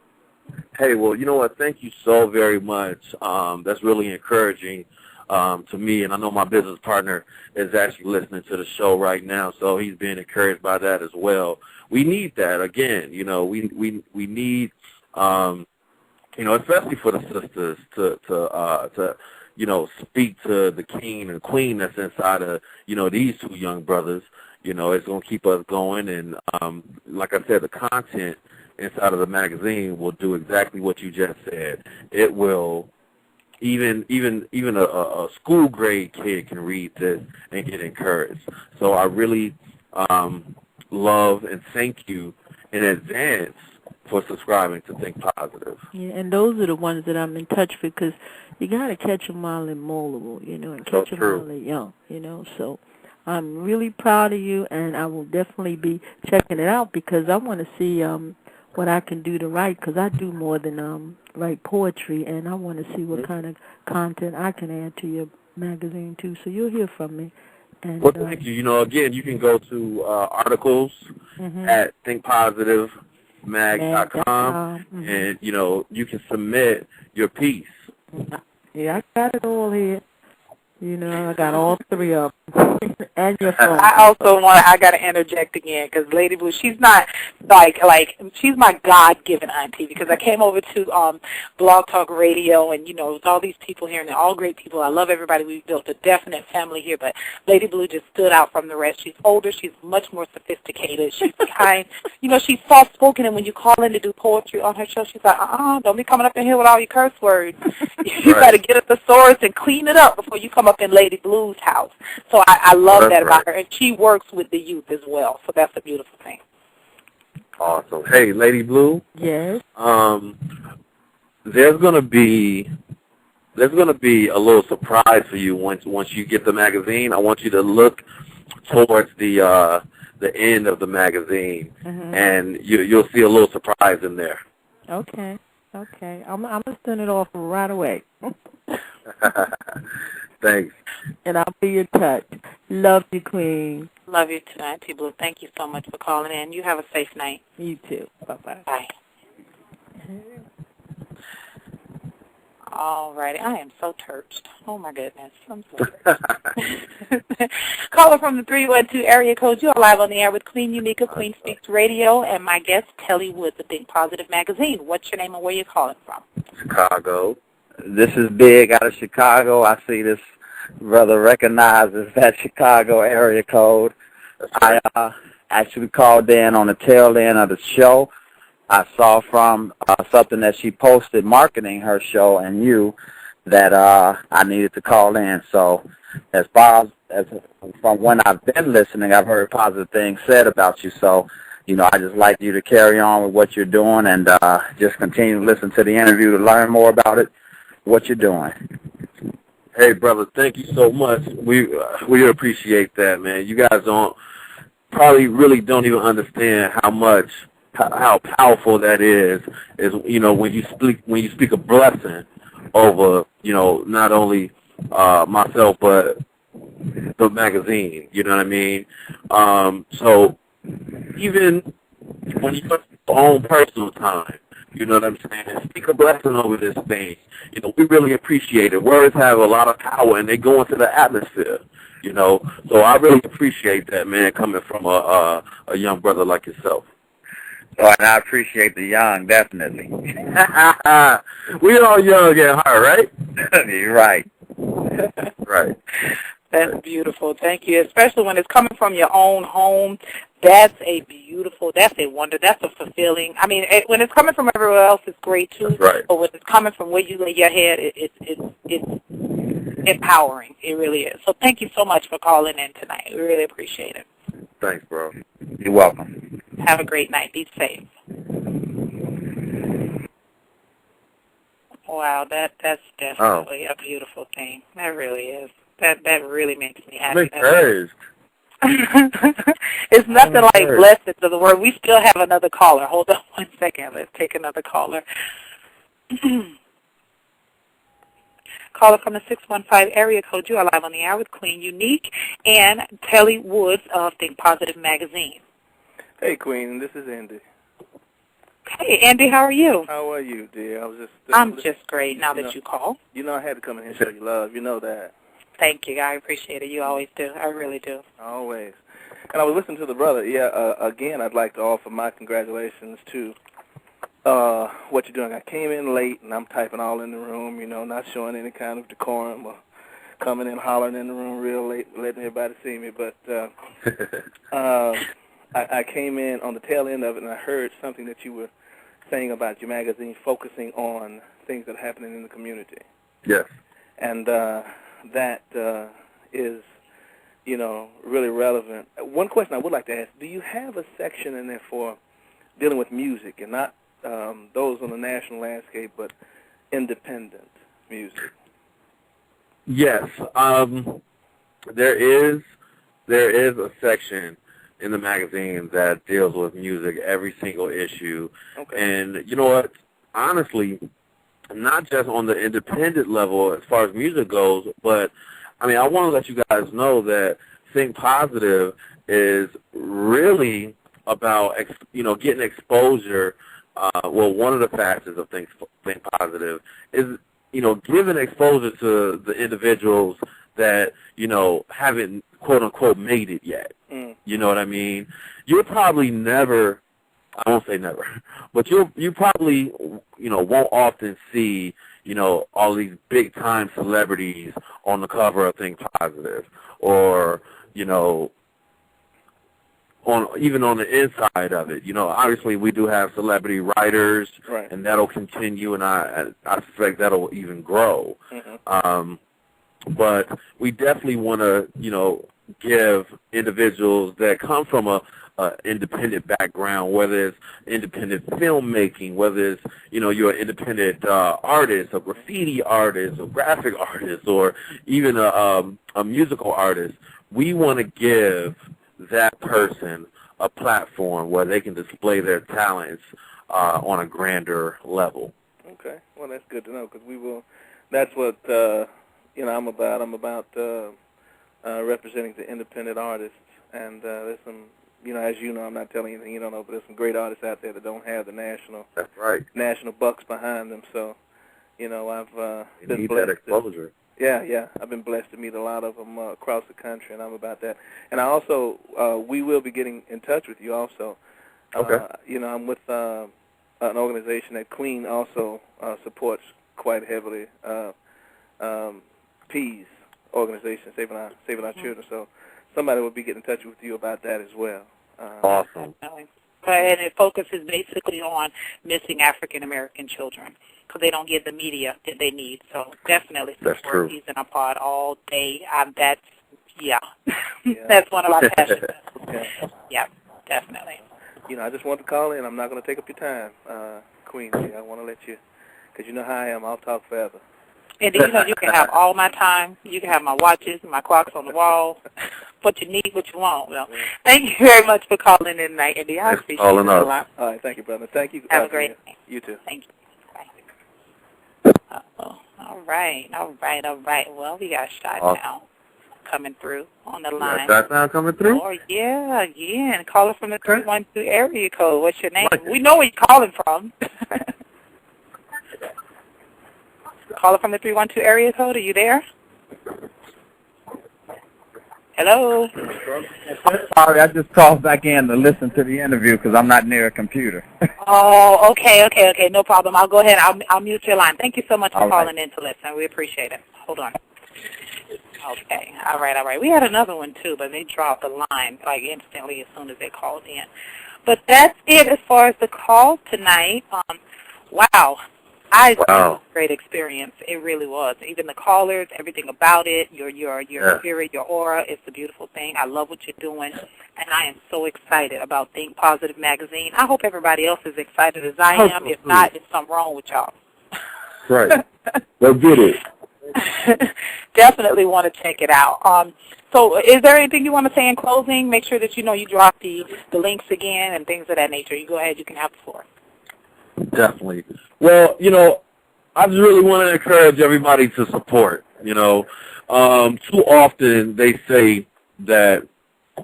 Speaker 2: Hey, well, you know what? Thank you so very much. That's really encouraging to me, and I know my business partner is actually listening to the show right now, so he's being encouraged by that as well. We need that again. We need, especially for the sisters to speak to the king and queen that's inside of, these two young brothers. It's going to keep us going. And like I said, the content inside of the magazine will do exactly what you just said. It will, even a school grade kid can read this and get encouraged. So I really love and thank you in advance for subscribing to Think Positive.
Speaker 5: Yeah, and those are the ones that I'm in touch with, because you got to catch them while they're moldable, and catch them while they're young, So I'm really proud of you, and I will definitely be checking it out, because I want to see what I can do to write, because I do more than write poetry, and I want to see what kind of content I can add to your magazine, too. So you'll hear from me. And,
Speaker 2: well, thank you. Again, you can go to articles at thinkpositivemag.com, and, you can submit your piece.
Speaker 5: Yeah, I got it all here. I got all three of them. And your phone.
Speaker 1: I got to interject again, because Lady Blue, she's not she's my God-given auntie, because I came over to Blog Talk Radio, and, with all these people here, and they're all great people. I love everybody. We've built a definite family here, but Lady Blue just stood out from the rest. She's older. She's much more sophisticated. She's kind. She's soft-spoken, and when you call in to do poetry on her show, she's like, don't be coming up in here with all your curse words. You got to get a thesaurus and clean it up before you come up in Lady Blue's house. So I love that about her, and she works with the youth as well. So that's a beautiful thing.
Speaker 2: Awesome. Hey, Lady Blue.
Speaker 5: Yes.
Speaker 2: There's gonna be a little surprise for you once you get the magazine. I want you to look towards the end of the magazine, and you'll see a little surprise in there.
Speaker 5: Okay. I'm gonna send it off right away.
Speaker 2: Thanks.
Speaker 5: And I'll be in touch. Love you, Queen.
Speaker 1: Love you too, Auntie Blue. Thank you so much for calling in. You have a safe night.
Speaker 5: You too. Bye-bye.
Speaker 1: Bye. All righty. I am so touched. Oh, my goodness. I'm so touched. Caller from the 312 area code. You are live on the air with Queen Unique of Queen Speaks Radio, and my guest, Telly Woods of Think Positive Magazine. What's your name and where you calling from?
Speaker 2: Chicago.
Speaker 6: This is Big out of Chicago. I see this brother recognizes that Chicago area code. I actually called in on the tail end of the show. I saw from something that she posted marketing her show and you that I needed to call in. So as far as from when I've been listening, I've heard positive things said about you. So, I just like you to carry on with what you're doing and just continue to listen to the interview to learn more about it, what you're doing.
Speaker 2: Hey, brother, thank you so much. We appreciate that, man. You guys really don't even understand how powerful that is when you speak a blessing over, not only myself but the magazine, you know what I mean? So even when you put your own personal time, you know what I'm saying, speak a blessing over this thing. We really appreciate it. Words have a lot of power, and they go into the atmosphere, So I really appreciate that, man, coming from a young brother like yourself.
Speaker 6: Oh, and I appreciate the young, definitely.
Speaker 2: We all young at heart, right?
Speaker 6: You're right.
Speaker 2: Right.
Speaker 1: That's beautiful. Thank you. Especially when it's coming from your own home. That's a wonder. That's a fulfilling. I mean, when it's coming from everywhere else, it's great too.
Speaker 2: That's right.
Speaker 1: But when it's coming from where you lay your head, it's empowering. It really is. So thank you so much for calling in tonight. We really appreciate it.
Speaker 2: Thanks, bro.
Speaker 6: You're welcome.
Speaker 1: Have a great night. Be safe. Wow, that's definitely a beautiful thing. That really is. That really makes me happy.
Speaker 2: Encouraged.
Speaker 1: It's nothing like blessed to the word. We still have another caller. Hold on one second. Let's take another caller. Caller from the 615 area code. You are live on the air with Queen Unique and Telly Woods of Think Positive Magazine.
Speaker 7: Hey, Queen. This is Andy.
Speaker 1: Hey, Andy. How are you?
Speaker 7: How are you, dear?
Speaker 1: I'm just great now that you called.
Speaker 7: I had to come in here and show you love. You know that.
Speaker 1: Thank you. I appreciate it. You always do. I really do.
Speaker 7: Always. And I was listening to the brother. Yeah, again, I'd like to offer my congratulations to what you're doing. I came in late, and I'm typing all in the room, not showing any kind of decorum or coming in hollering in the room real late, letting everybody see me. But I came in on the tail end of it, and I heard something that you were saying about your magazine focusing on things that are happening in the community.
Speaker 2: Yes.
Speaker 7: And that is, really relevant. One question I would like to ask, do you have a section in there for dealing with music, and not those on the national landscape, but independent music?
Speaker 2: Yes. There is a section in the magazine that deals with music, every single issue.
Speaker 7: Okay.
Speaker 2: And you know what? Honestly, not just on the independent level as far as music goes, but I mean, I want to let you guys know that Think Positive is really about, getting exposure. Well, one of the facets of Think Positive is, giving exposure to the individuals that, haven't, quote unquote, made it yet. You know what I mean? You'll probably never, I won't say never, but you probably, won't often see, all these big-time celebrities on the cover of Think Positive, or, even on the inside of it. Obviously we do have celebrity writers,
Speaker 7: right,
Speaker 2: and that'll continue, and I suspect that'll even grow.
Speaker 7: Mm-hmm.
Speaker 2: But we definitely want to, give individuals that come from a independent background, whether it's independent filmmaking, whether it's, you're an independent artist, a graffiti artist, a graphic artist, or even a musical artist. We want to give that person a platform where they can display their talents on a grander level.
Speaker 7: Okay. Well, that's good to know, because that's what, I'm about. I'm about representing the independent artists, and there's some, as you know, I'm not telling you anything you don't know, but there's some great artists out there that don't have the national bucks behind them. So, I've been blessed. That
Speaker 2: exposure.
Speaker 7: Yeah, I've been blessed to meet a lot of them across the country, and I'm about that. And I also, we will be getting in touch with you also.
Speaker 2: Okay.
Speaker 7: I'm with an organization that Queen also supports quite heavily, Peace organization, Saving Our Children. So somebody will be getting in touch with you about that as well.
Speaker 2: Awesome.
Speaker 1: And it focuses basically on missing African-American children, because they don't get the media that they need. So definitely support Peace and Apart all day. That's that's one of my passions. Yeah, definitely.
Speaker 7: I just want to call in. I'm not going to take up your time, Queen. I want to let you, because you know how I am. I'll talk forever.
Speaker 1: And then, you can have all my time. You can have my watches, my clocks on the wall. What you need, what you want. Well, thank you very much for calling in tonight, Andy. I appreciate it a lot.
Speaker 7: All right, thank you, brother. Thank you.
Speaker 1: Have a great day.
Speaker 7: You too.
Speaker 1: Thank you. Bye. All right. Well, we got Shot now coming through on the line.
Speaker 2: Shot now coming through?
Speaker 1: Oh, yeah, again. Caller from the 312 area code. What's your name? We know where you're calling from. Caller from the 312 area code. Are you there? Hello?
Speaker 6: I'm sorry, I just called back in to listen to the interview because I'm not near a computer.
Speaker 1: Oh, okay. No problem. I'll go ahead. I'll mute your line. Thank you so much for calling in to listen. We appreciate it. Hold on. Okay. All right. We had another one, too, but they dropped the line, instantly as soon as they called in. But that's it as far as the call tonight. Wow. It was a great experience. It really was. Even the callers, everything about it, your spirit, your aura, it's a beautiful thing. I love what you're doing, and I am so excited about Think Positive Magazine. I hope everybody else is excited as I am. If not, there's something wrong with y'all.
Speaker 2: Right. Go get it.
Speaker 1: Definitely want to check it out. So is there anything you want to say in closing? Make sure that you drop the links again and things of that nature. You go ahead. You can have the floor.
Speaker 2: Definitely. Well, I just really want to encourage everybody to support. Too often they say that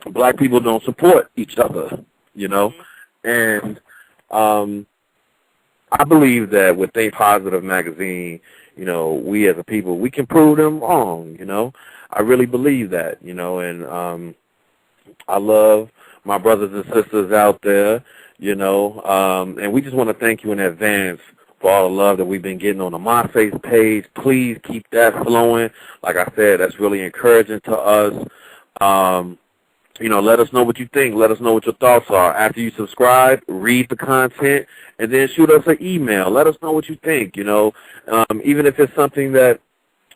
Speaker 2: black people don't support each other, and I believe that with Think Positive Magazine, we as a people, we can prove them wrong, I really believe that, and I love my brothers and sisters out there, you know, and we just want to thank you in advance for all the love that we've been getting on the MySpace page. Please keep that flowing. Like I said, that's really encouraging to us. You know, let us know what you think. Let us know what your thoughts are. After you subscribe, read the content, and then shoot us an email. Let us know what you think, you know, even if it's something that,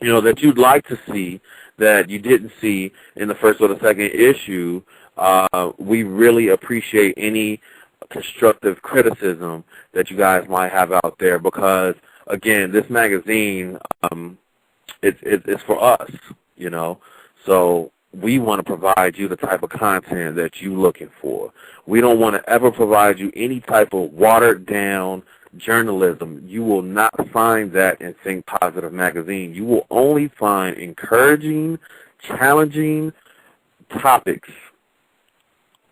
Speaker 2: you know, that you'd like to see that you didn't see in the first or the second issue. We really appreciate any constructive criticism that you guys might have out there because, again, this magazine, it's for us, you know, so we want to provide you the type of content that you're looking for. We don't want to ever provide you any type of watered-down journalism. You will not find that in Think Positive magazine. You will only find encouraging, challenging topics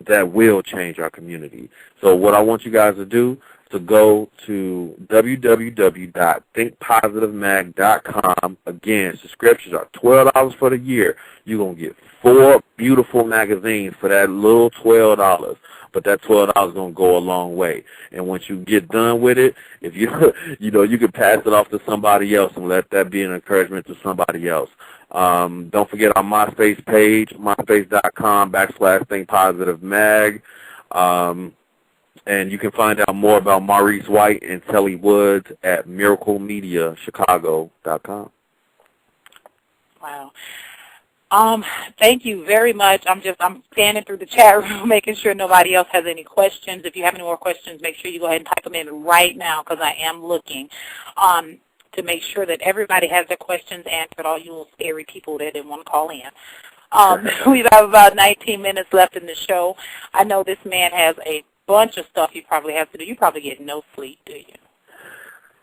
Speaker 2: that will change our community. So what I want you guys to do is to go to www.thinkpositivemag.com. Again, subscriptions are $12 for the year. You're going to get 4 beautiful magazines for that little $12. But that $12 is going to go a long way. And once you get done with it, if you you can pass it off to somebody else and let that be an encouragement to somebody else. Don't forget our MySpace page, myspace.com/thinkpositivemag. And you can find out more about Maurice White and Telly Woods at miraclemediachicago.com.
Speaker 1: Wow. Thank you very much. I'm scanning through the chat room, making sure nobody else has any questions. If you have any more questions, make sure you go ahead and type them in right now because I am looking to make sure that everybody has their questions answered, all you little scary people that didn't want to call in. We have about 19 minutes left in the show. I know this man has a bunch of stuff he probably has to do. You probably get no sleep, do you?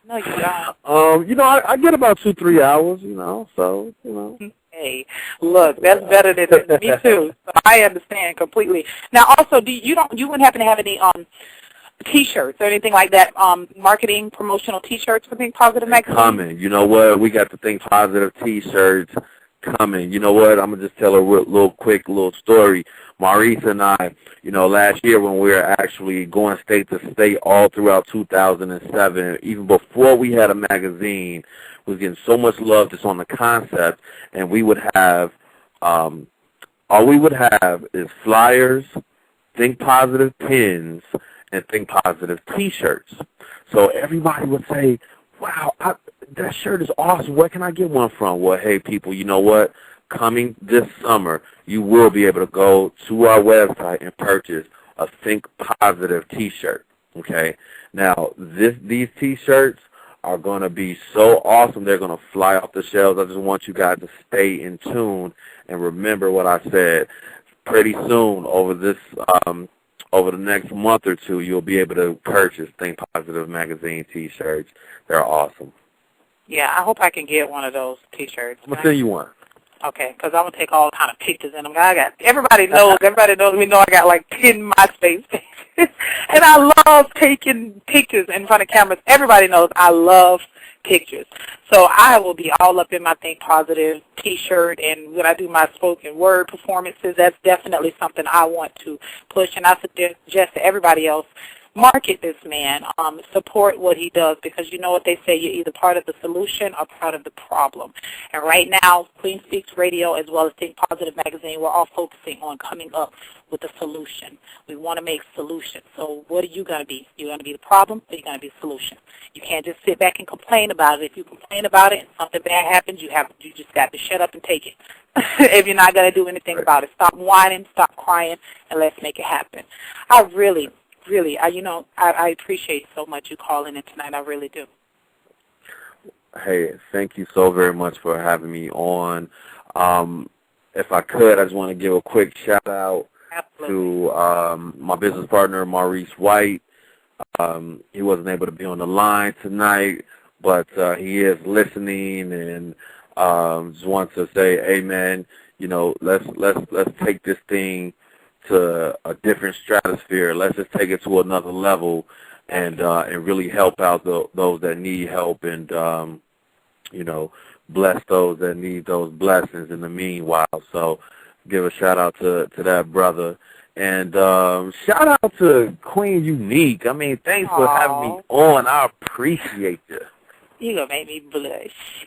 Speaker 1: No, you don't.
Speaker 2: You know, I get about 2-3 hours, you know, so, you know.
Speaker 1: Hey, look, that's better than me too. So I understand completely. Now, also, you wouldn't happen to have any T-shirts or anything like that, marketing promotional T-shirts for Think Positive magazine?
Speaker 2: Coming. You know what? We got the Think Positive T-shirts coming. You know what? I'm gonna just tell a quick story. Maurice and I, you know, last year when we were actually going state to state all throughout 2007, even before we had a magazine, we was getting so much love just on the concept, and we would have, all we would have is flyers, Think Positive pins, and Think Positive T-shirts. So everybody would say, wow, that shirt is awesome. Where can I get one from? Well, hey, people, you know what? Coming this summer, you will be able to go to our website and purchase a Think Positive T-shirt, okay? Now, these T-shirts are going to be so awesome. They're going to fly off the shelves. I just want you guys to stay in tune and remember what I said. Pretty soon, over the next month or two, you'll be able to purchase Think Positive magazine T-shirts. They're awesome.
Speaker 1: Yeah, I hope I can get one of those T-shirts.
Speaker 2: I'm going to send you one.
Speaker 1: Okay, because I'm going to take all kind of pictures in them. Everybody knows me know I got like 10 MySpace pages. And I love taking pictures in front of cameras. Everybody knows I love pictures. So I will be all up in my Think Positive T-shirt, and when I do my spoken word performances, that's definitely something I want to push. And I suggest to everybody else, market this man, support what he does, because you know what they say, you're either part of the solution or part of the problem. And right now, Queen Speaks Radio as well as Think Positive Magazine, we're all focusing on coming up with a solution. We want to make solutions. So what are you going to be? You're going to be the problem, or you're going to be the solution? You can't just sit back and complain about it. If you complain about it and something bad happens, you just got to shut up and take it. If you're not going to do anything about it, stop whining, stop crying, and let's make it happen. I really, I appreciate so much you calling in tonight. I really do.
Speaker 2: Hey, thank you so very much for having me on. If I could, I just want to give a quick shout-out to my business partner, Maurice White. He wasn't able to be on the line tonight, but he is listening, and just wants to say, hey, man, you know, let's take this thing to a different stratosphere. Let's just take it to another level and really help out those that need help, and you know, bless those that need those blessings in the meanwhile. So give a shout out to that brother, And shout out to Queen Unique. I mean, thanks for having me on. I appreciate you.
Speaker 1: You gonna make me blush.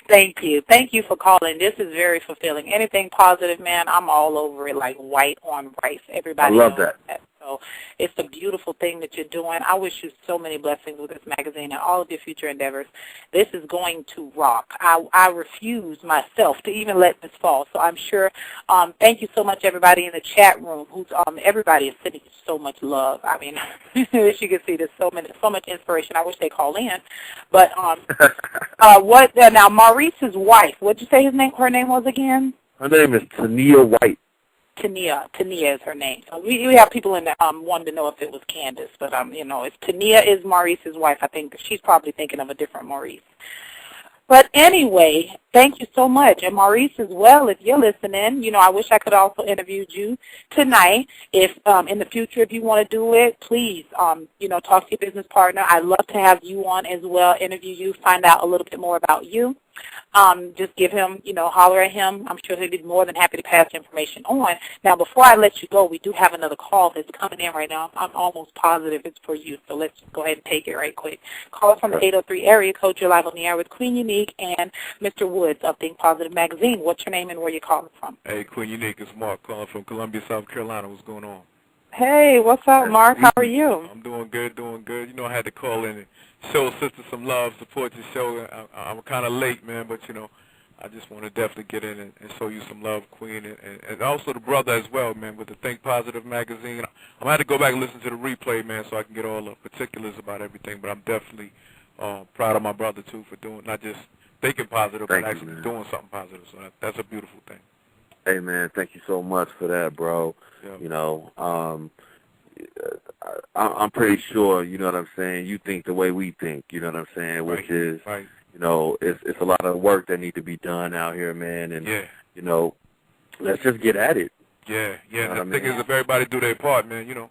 Speaker 1: Thank you. Thank you for calling. This is very fulfilling. Anything positive, man, I'm all over it like white on rice. Everybody
Speaker 2: I love
Speaker 1: knows
Speaker 2: that.
Speaker 1: So it's a beautiful thing that you're doing. I wish you so many blessings with this magazine and all of your future endeavors. This is going to rock. I refuse myself to even let this fall. So I'm sure. Thank you so much, everybody in the chat room. Everybody is sending you so much love. I mean, as you can see, there's so much inspiration. I wish they call in. But now Maurice's wife? What'd you say her name was again?
Speaker 2: Her name is Tania White.
Speaker 1: Tania is her name. So we have people in the wanting to know if it was Candace, but it's Tania is Maurice's wife. I think she's probably thinking of a different Maurice. But anyway, thank you so much. And Maurice as well, if you're listening, I wish I could also interview you tonight. If in the future, if you want to do it, please, talk to your business partner. I'd love to have you on as well, interview you, find out a little bit more about you. Just give him, holler at him. I'm sure he'll be more than happy to pass the information on. Now, before I let you go, we do have another call that's coming in right now. I'm almost positive it's for you, so let's go ahead and take it right quick. Call from the 803 area code. You're live on the air with Queen Unique and Mr. Woods of Think Positive Magazine. What's your name and where you calling from?
Speaker 8: Hey, Queen Unique, it's Mark calling from Columbia, South Carolina. What's going on?
Speaker 1: Hey, what's up, Mark? How are you?
Speaker 8: I'm doing good, doing good. I had to call in and show sister some love, support your show. I'm kind of late, man, but, I just want to definitely get in and show you some love, Queen, and also the brother as well, man, with the Think Positive magazine. I'm going to have to go back and listen to the replay, man, so I can get all the particulars about everything, but I'm definitely proud of my brother, too, for doing, not just thinking positive, but actually doing something positive, so that's a beautiful thing.
Speaker 2: Hey, man, thank you so much for that, bro.
Speaker 8: Yeah.
Speaker 2: I'm pretty sure, you know what I'm saying, you think the way we think, you know what I'm saying, which is, it's a lot of work that need to be done out here, man, and, let's just get at it.
Speaker 8: Yeah. The thing is, if everybody do their part, man,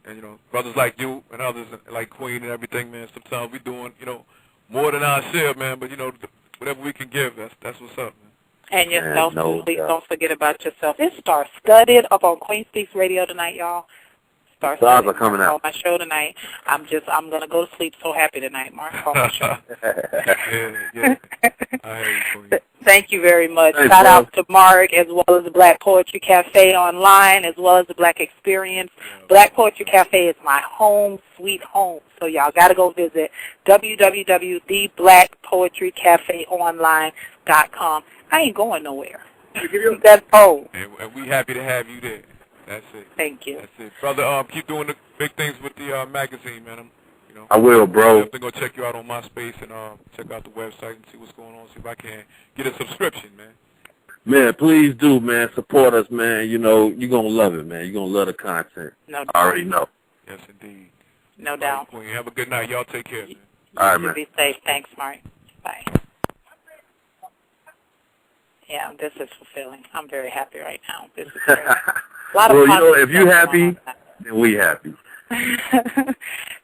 Speaker 8: and brothers like you and others like Queen and everything, man, sometimes we doing, more than our share, man, but, whatever we can give, that's what's up, man.
Speaker 1: And yourself, please don't forget about yourself. It's Star Studded up on Queen Speaks Radio tonight, y'all. Star Studded.
Speaker 2: Are coming out.
Speaker 1: On my show tonight. I'm gonna go to sleep so happy tonight, Mark. On my show.
Speaker 8: Yeah. I hear you, Queen.
Speaker 1: Thank you very much.
Speaker 2: Hey,
Speaker 1: Shout out to Mark as well as the Black Poetry Cafe online as well as the Black Experience. Yeah. Black Poetry Cafe is my home, sweet home. So y'all got to go visit www.theblackpoetrycafeonline.com. I ain't going nowhere. That's home.
Speaker 8: And we happy to have you there. That's it.
Speaker 1: Thank you.
Speaker 8: That's it. Brother, keep doing the big things with the magazine, man.
Speaker 2: I will, bro.
Speaker 8: I'm definitely going to check you out on MySpace and check out the website and see what's going on, see if I can get a subscription, man.
Speaker 2: Man, please do, man. Support us, man. You're going to love it, man. You're going to love the content.
Speaker 1: No doubt.
Speaker 2: I already know.
Speaker 8: Yes, indeed.
Speaker 1: No doubt.
Speaker 8: Queen, have a good night. Y'all take care, man.
Speaker 2: All right, man.
Speaker 1: Be safe. Thanks, Mark. Bye. Yeah, this is fulfilling. I'm very happy right now. This is great. A lot of
Speaker 2: if you're happy, then we happy.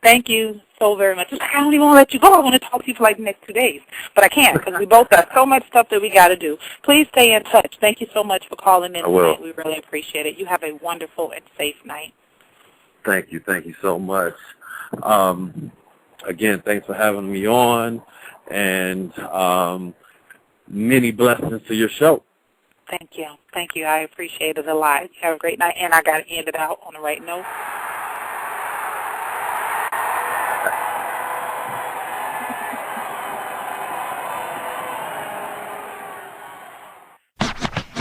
Speaker 1: Thank you so very much. I don't even want to let you go. I want to talk to you for like the next 2 days. But I can't because we both got so much stuff that we got to do. Please stay in touch. Thank you so much for calling in tonight. We really appreciate it. You have a wonderful and safe night.
Speaker 2: Thank you. Thank you so much. Again, thanks for having me on. And many blessings to your show.
Speaker 1: Thank you. Thank you. I appreciate it a lot. Have a great night. And I got to end it out on the right note.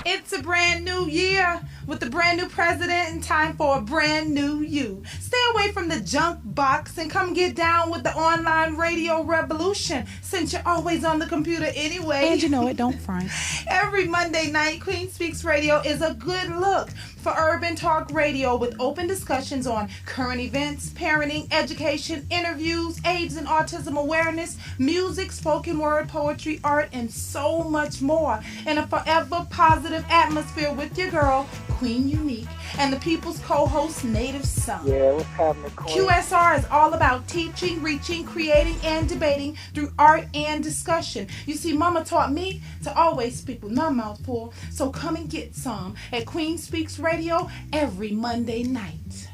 Speaker 9: It's a brand new year with a brand new president and time for a brand new you. Stay away from the junk box and come get down with the online radio revolution since you're always on the computer anyway.
Speaker 10: And you know it, don't front.
Speaker 9: Every Monday night, Queen Speaks Radio is a good look for urban talk radio with open discussions on current events, parenting, education, interviews, AIDS and autism awareness, music, spoken word, poetry, art, and so much more. In a forever positive atmosphere with your girl, Queen Unique, and the People's co-host, Native Son.
Speaker 10: Yeah, what's happening, Queen?
Speaker 9: QSR is all about teaching, reaching, creating, and debating through art and discussion. You see, Mama taught me to always speak with my mouth full, so come and get some at Queen Speaks Radio every Monday night.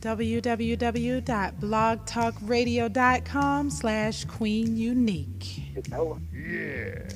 Speaker 9: www.blogtalkradio.com/QueenUnique.
Speaker 10: Yeah.